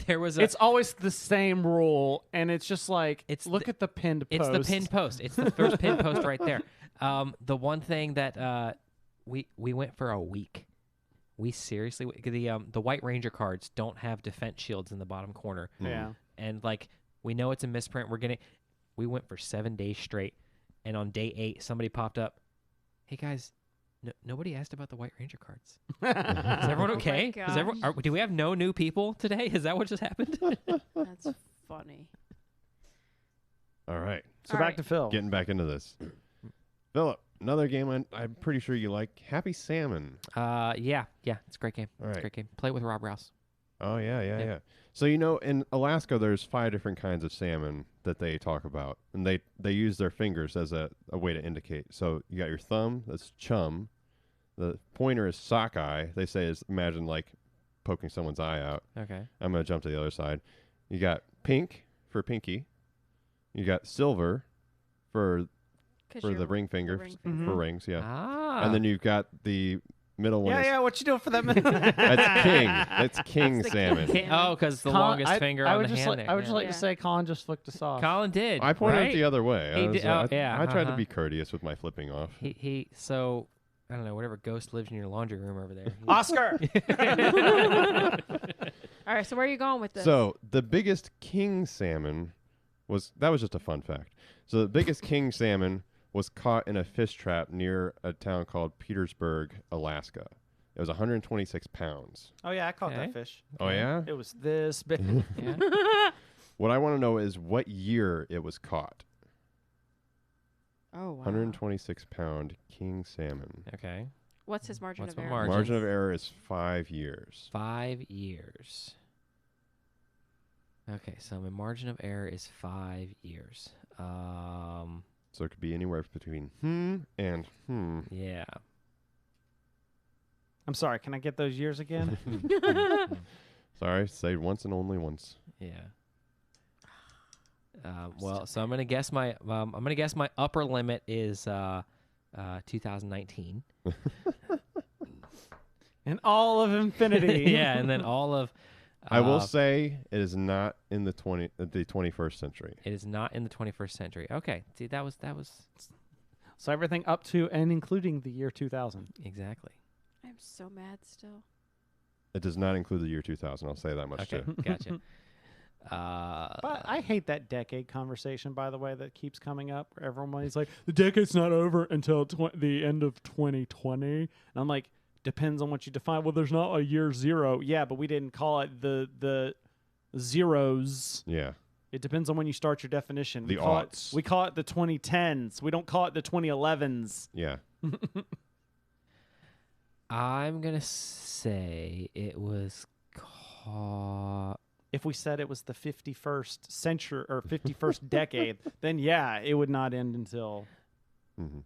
There was a. It's always the same rule, and it's just like look the- at the pinned It's post. the pinned post. It's the first pinned post right there. The one thing that we went for a week. We seriously the White Ranger cards don't have defense shields in the bottom corner. Yeah. And like we know it's a misprint. We went for 7 days straight, and on day 8 somebody popped up. Hey guys, nobody asked about the White Ranger cards. Is everyone okay? Is gosh. everyone? Do we have no new people today? Is that what just happened? That's funny. All right, So All back right. to Phil. getting back into this. Philip, another game I'm pretty sure you like. Happy Salmon. Yeah, it's a great game. All It's a right. great game. Play it with Rob Rouse. Oh yeah. Yeah. So in Alaska, there's 5 different kinds of salmon that they talk about, and they use their fingers as a way to indicate. So you got your thumb, that's chum. The pointer is sockeye. They say is imagine like poking someone's eye out. Okay. I'm gonna jump to the other side. You got pink for pinky. You got silver for the ring fingers ring for rings, yeah. Ah. And then you've got the middle one. Yeah, what you doing for that minute? That's king. That's king That's the salmon. king. Oh, because the longest finger I on would the just hand like, there. I would just yeah. like Yeah. to say Colin just flicked us off. Colin did. I pointed right? it the other way. He did- oh, yeah, I tried to uh-huh. be courteous with my flipping off. He so I don't know, whatever ghost lives in your laundry room over there. Oscar. All right, so where are you going with this? So the biggest king salmon was just a fun fact. So the biggest king salmon was caught in a fish trap near a town called Petersburg, Alaska. It was 126 pounds. Oh yeah, I caught Okay. that fish. Oh yeah? It was this big. Yeah. What I want to know is what year it was caught. oh, wow. 126 pound king salmon. Okay. What's his margin What's of my error? margin? Margin of error is 5 years. 5 years. Okay, so my margin of error is 5 years. So it could be anywhere between and Yeah. I'm sorry. Can I get those years again? Sorry, say once and only once. Yeah. Well, so I'm gonna guess my upper limit is 2019. In all of infinity. Yeah, and then all of. I will say it is not in the 21st century. It is not in the 21st century. Okay, see that was So everything up to and including the year 2000. exactly. I'm so mad still. It does not include the year 2000. I'll say that much Okay, too. gotcha. But I hate that decade conversation, by the way, that keeps coming up. Where everyone's like, the decade's not over until the end of 2020. And I'm like, depends on what you define. Well, there's not a year 0. Yeah, but we didn't call it the zeros. Yeah. It depends on when you start your definition. The call aughts. we call it the 2010s. We don't call it the 2011s. Yeah. I'm gonna say it was caught. If we said it was the 51st century or 51st decade, then yeah, it would not end until. hmm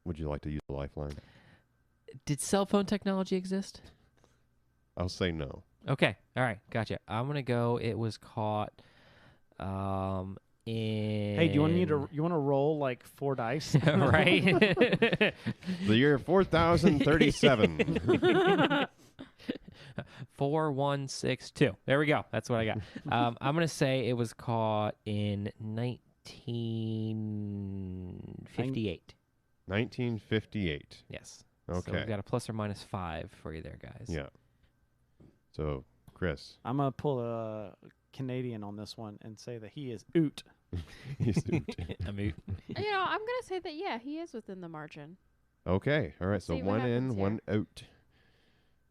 Would you like to use a lifeline? Did cell phone technology exist? I'll say no. Okay. All right. Gotcha. I'm gonna go. It was caught. In. Hey, do you want to roll like 4 dice? Right. The year 4037. 4162. There we go. That's what I got. I'm gonna say it was caught in 1958. 1958. Yes. Okay. So we've got a +or -5 for you there, guys. Yeah. So, Chris. I'm gonna pull a Canadian on this one and say that he is oot. He's oot. I'm oot. I'm gonna say that he is within the margin. Okay. All right. So See what one happens in, here. one out.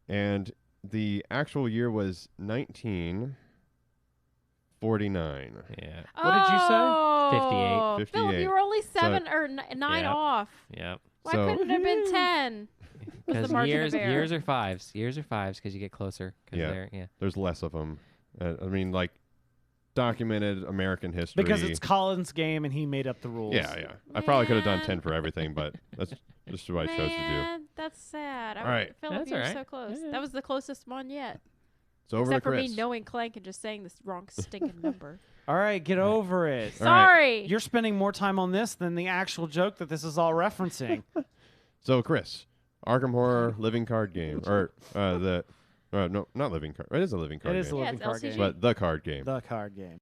And the actual year was 1949. Yeah. What did you say? 58. 58. Philip, you were only 7 or 9 Yep. off. Yep. Why So- couldn't it have been 10? What's the Because margin years of error? years are fives. Years are fives because you get closer. 'Cause Yeah. they're- yeah. There's less of them. I mean, like documented American history. Because it's Colin's game and he made up the rules. Yeah, yeah. I probably could have done Man. 10 for everything, but that's just what I chose to do. Man, that's sad. All right. Philip, That's you were all right. so close. Yeah. That was the closest one yet. So over Except to for Chris. me knowing Clank and just saying this wrong stinking number. All right, get over it. All right. Sorry. You're spending more time on this than the actual joke that this is all referencing. So Chris, Arkham Horror living card game, or no, not living card. It is a living card It is a game, Yeah, living it's card LCG. game. but the card game. The card game,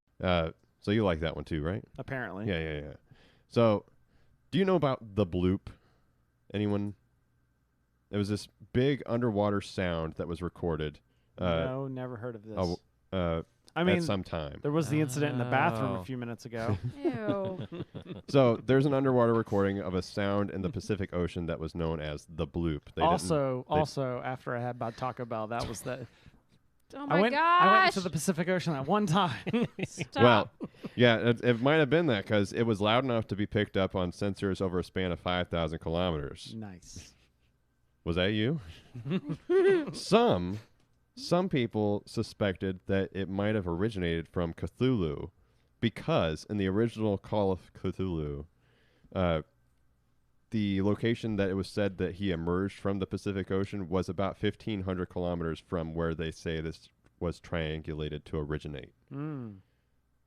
So you like that one too, right? apparently. Yeah, yeah, yeah. So, do you know about the bloop? Anyone? It was this big underwater sound that was recorded. No, never heard of this. I mean, at some time. there was the incident in the bathroom Oh. a few minutes ago. Ew. So there's an underwater recording of a sound in the Pacific Ocean that was known as the bloop. They Also, after I had my Taco Bell, that was the. Oh my I went gosh. into the Pacific Ocean at one time. Stop. Well, yeah, it might have been that because it was loud enough to be picked up on sensors over a span of 5,000 kilometers. Nice. Was that you? Some people suspected that it might have originated from Cthulhu because in the original Call of Cthulhu, the location that it was said that he emerged from the Pacific Ocean was about 1,500 kilometers from where they say this was triangulated to originate. Mm.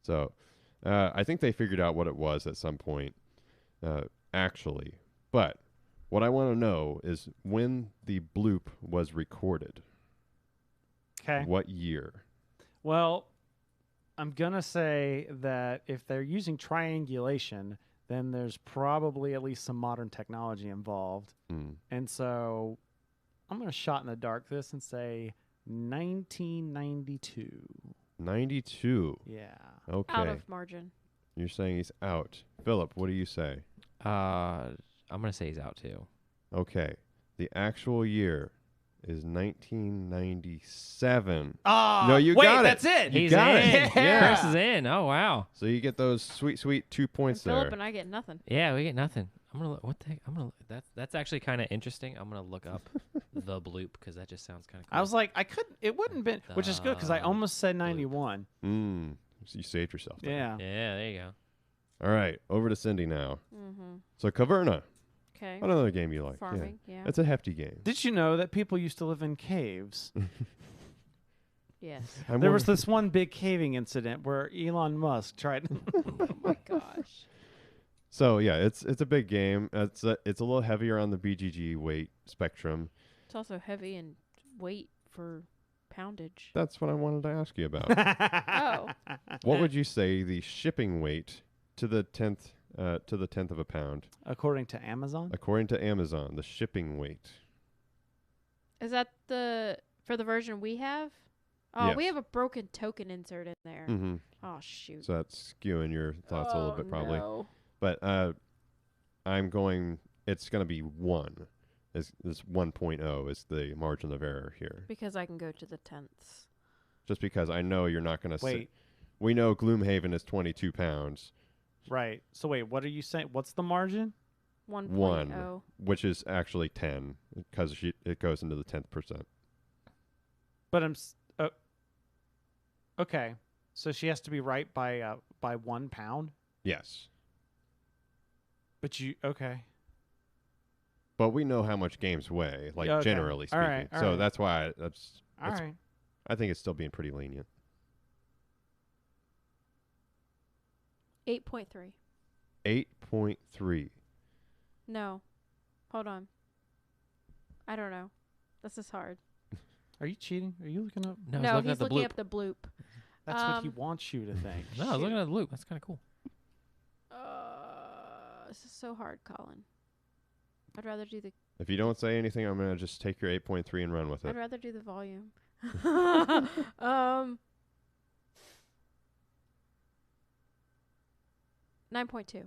So I think they figured out what it was at some point, actually. But what I want to know is when the bloop was recorded. Okay. What year? Well, I'm going to say that if they're using triangulation, then there's probably at least some modern technology involved. Hmm. And so I'm going to shot in the dark this and say 1992. 92. Yeah. Okay. Out of margin. You're saying he's out. Philip, what do you say? I'm gonna say he's out too. Okay. The actual year is 1997. Ah, No, you wait, got it. that's it. You He's got in. it. Yeah. Chris is in. Oh wow. So you get those sweet, sweet 2 points Philip there. and I get nothing. Yeah, we get nothing. I'm gonna look, what the heck? I'm gonna that's actually kind of interesting. I'm gonna look up the bloop because that just sounds kind of cool. I was like, I couldn't. It wouldn't been, which is good because I The almost said 91. So you saved yourself. there. Yeah. yeah, there you go. All right. Over to Cindy now. Mm-hmm. So Caverna. Okay. Another game you like. Farming, yeah. Yeah. It's a hefty game. Did you know that people used to live in caves? Yes. There was this one big caving incident where Elon Musk tried. Oh my gosh. So yeah, it's a big game. It's a little heavier on the BGG weight spectrum. It's also heavy and weight for poundage. That's what I wanted to ask you about. Oh. What would you say the shipping weight to the 10th of a pound, According to Amazon? according to Amazon? The shipping weight. Is that for the version we have? Oh, we Yes. have a broken token insert in there. Mm-hmm. Oh shoot. So that's skewing your thoughts a little bit, probably. No. But I'm going. It's going to be 1. This 1.0 is the margin of error here. Because I can go to the tenths. Just because I know you're not going to. Wait, We know Gloomhaven is 22 pounds, right. So wait, what are you saying? What's the margin? 1.0. 1, which is actually 10 because it goes into the 10th percent. But okay. So she has to be right by 1 pound. Yes. But okay. But we know how much games weigh, like Okay. generally All speaking. right, all So right. that's why All right. I think it's still being pretty lenient. 8.3. 8.3. No. Hold on. I don't know. This is hard. Are you cheating? Are you looking up? No, I was No, looking he's at the looking bloop. up the bloop. That's what he wants you to think. No, I was looking at the bloop. That's kind of cool. This is so hard, Colin. I'd rather do the If you don't say anything, I'm going to just take your 8.3 and run with it. I'd rather do the volume. 9.2.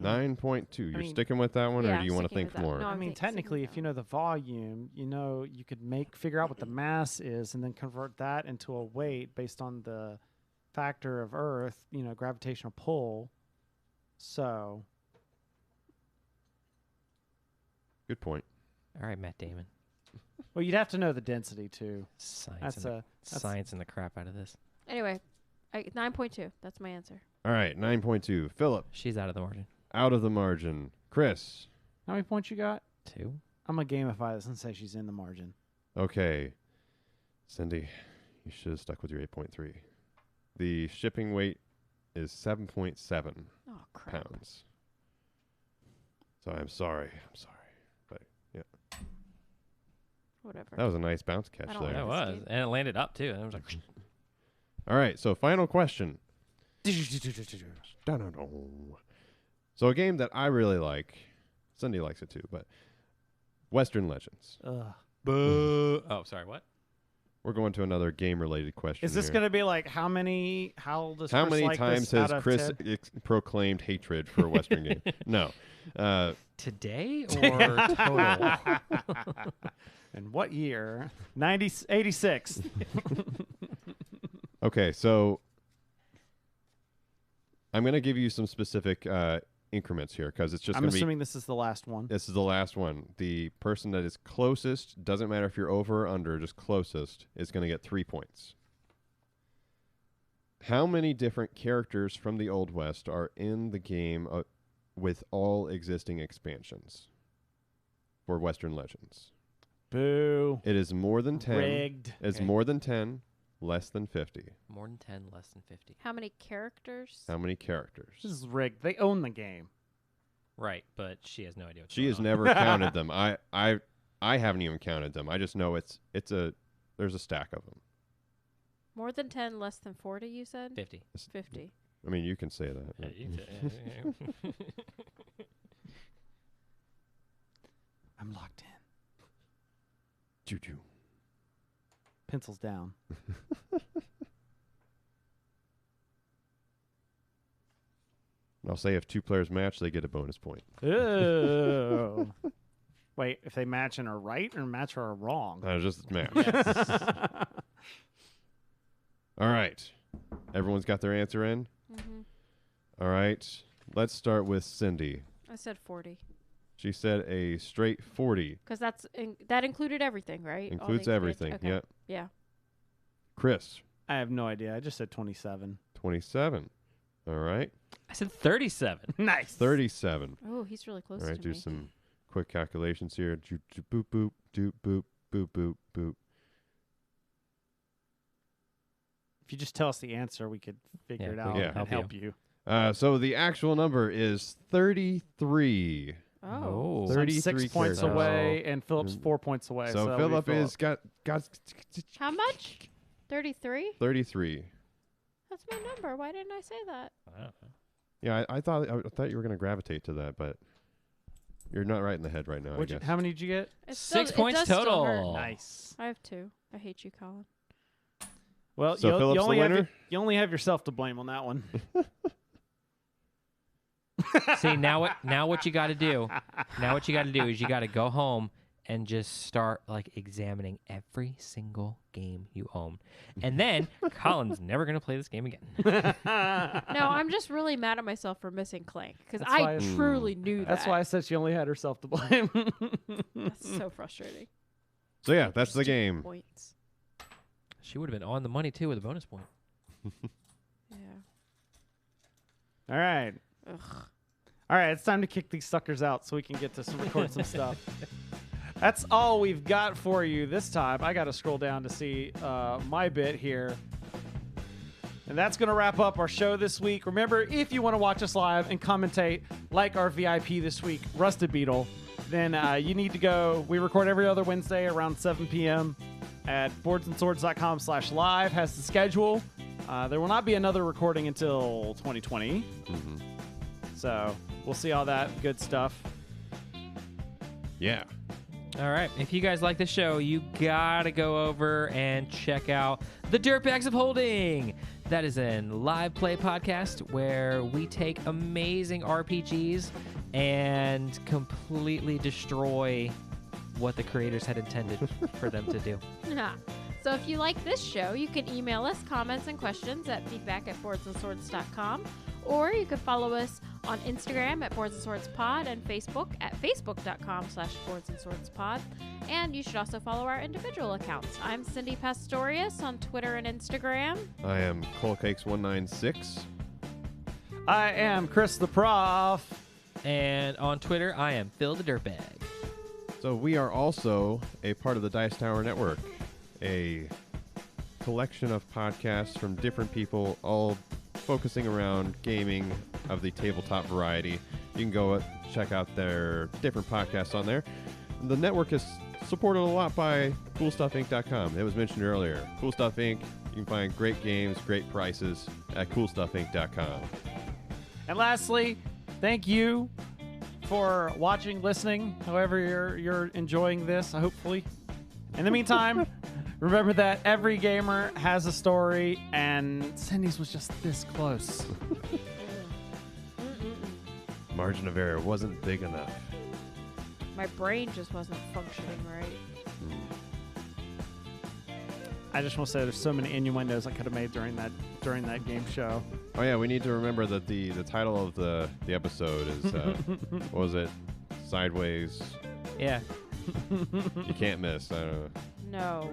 9.2. You're mean, sticking with that one, or yeah, do you want to sticking think with that. more? No, I I'm mean, sticking with technically, that if you know the volume, you could figure out what the mass is, and then convert that into a weight based on the factor of Earth, gravitational pull. So, Good point. All right, Matt Damon. well, you'd have to know the density too. Science That's science and the crap out of this. Anyway, 9.2. That's my answer. All right, 9.2. Philip, She's out of the margin. out of the margin. Chris, How many points you got? 2. I'm gonna gamify this and say she's in the margin. okay. Cindy, you should have stuck with your 8.3. The shipping weight is 7.7 Oh crap. pounds. So I'm sorry. But yeah, Whatever. that was a nice bounce catch I don't there. That like was. game. And it landed up, too. And it was like, All right, so final question. So a game that I really like, Cindy likes it too, but Western Legends. Ugh. boo. Oh, sorry, what? We're going to another game-related question. Is this here. gonna be like how many? How does How Chris many like times this has out of Chris 10? proclaimed hatred for a Western game? No. Today or total? And what year? 86. Okay, so I'm going to give you some specific increments here because it's just I'm going to be. assuming this is the last one. This is the last one. The person that is closest, doesn't matter if you're over or under, just closest, is going to get 3 points. How many different characters from the Old West are in the game with all existing expansions for Western Legends? Boo. It is more than 10. Rigged. It's Okay. more than 10, less than 50. More than 10, less than 50. How many characters? How many characters? This is rigged. They own the game. Right, but she has no idea what's She going has on. never counted them. I haven't even counted them. I just know there's a stack of them. More than 10, less than 40, you said? 50. 50. I mean, you can say that. Yeah, you can say- I'm locked in. Choo-choo. Pencils down. I'll say if two players match, they get a bonus point. Ew. Wait, if they match and are right or match or are wrong? Just match. All right. Everyone's got their answer in? Mm-hmm. All right. Let's start with Cindy. I said 40. She said a straight 40. Because that included everything, right? All the Includes everything. Okay. Yep. Yeah. Chris, I have no idea. I just said 27. 27. All right. I said 37. Nice. 37. Oh, he's really close All right. to Do me. some quick calculations here. Boop, boop, doop, boop, boop, boop, boop. If you just tell us the answer, we could figure Yeah, it we out can and help help you. So the actual number is 33. Oh. So I'm 33 6 points characters. away, and Philip's Mm. 4 points away. So that'll be Philip Phillip. is got How much? 33? 33. That's my number. Why didn't I say that? I don't know. Yeah, I thought you were going to gravitate to that, but you're not right in the head right now, I guess. How many did you get? It 6 it points does still total. hurt. Nice. I have 2. I hate you, Colin. Well, So you Philip's the only have winner? you only have yourself to blame on that one. See, now what you got to do? Now what you got to do is you got to go home and just start like examining every single game you own. And then Colin's never going to play this game again. No, I'm just really mad at myself for missing Clank because That's why I it's- truly knew that. That's why I said she only had herself to blame. That's so frustrating. So yeah, that's the game. Points. She would have been on the money too with a bonus point. Yeah. All right. Ugh. All right, it's time to kick these suckers out so we can get to record some stuff. That's all we've got for you this time. I got to scroll down to see my bit here. And that's going to wrap up our show this week. Remember, if you want to watch us live and commentate like our VIP this week, Rusted Beetle, then you need to go. We record every other Wednesday around 7 p.m. at boardsandswords.com/live has the schedule. There will not be another recording until 2020. Mm-hmm. So we'll see all that good stuff. Yeah. All right. If you guys like the show, you got to go over and check out the Dirtbags of Holding. That is a live play podcast where we take amazing RPGs and completely destroy what the creators had intended for them to do. So if you like this show, you can email us comments and questions at feedback@boardsandswords.com, or you can follow us on Instagram at Boards and Swords Pod and Facebook at facebook.com/boardsandswordspod. And you should also follow our individual accounts. I'm Cindy Pastorius on Twitter and Instagram. I am ColeCakes196. I am Chris the Prof. And on Twitter, I am Phil the Dirtbag. So we are also a part of the Dice Tower Network, a collection of podcasts from different people, all focusing around gaming of the tabletop variety. You can go check out their different podcasts on there. The network is supported a lot by CoolStuffInc.com. It was mentioned earlier. Cool Stuff Inc. You can find great games, great prices at CoolStuffInc.com. And lastly, thank you for watching, listening, however you're enjoying this, hopefully. In the meantime, remember that every gamer has a story, and Cindy's was just this close. Margin of error wasn't big enough. My brain just wasn't functioning right. I just want to say there's so many innuendos I could have made during that game show. Oh yeah, we need to remember that the title of the episode is what was it? Sideways. Yeah. You can't miss. I don't know. No.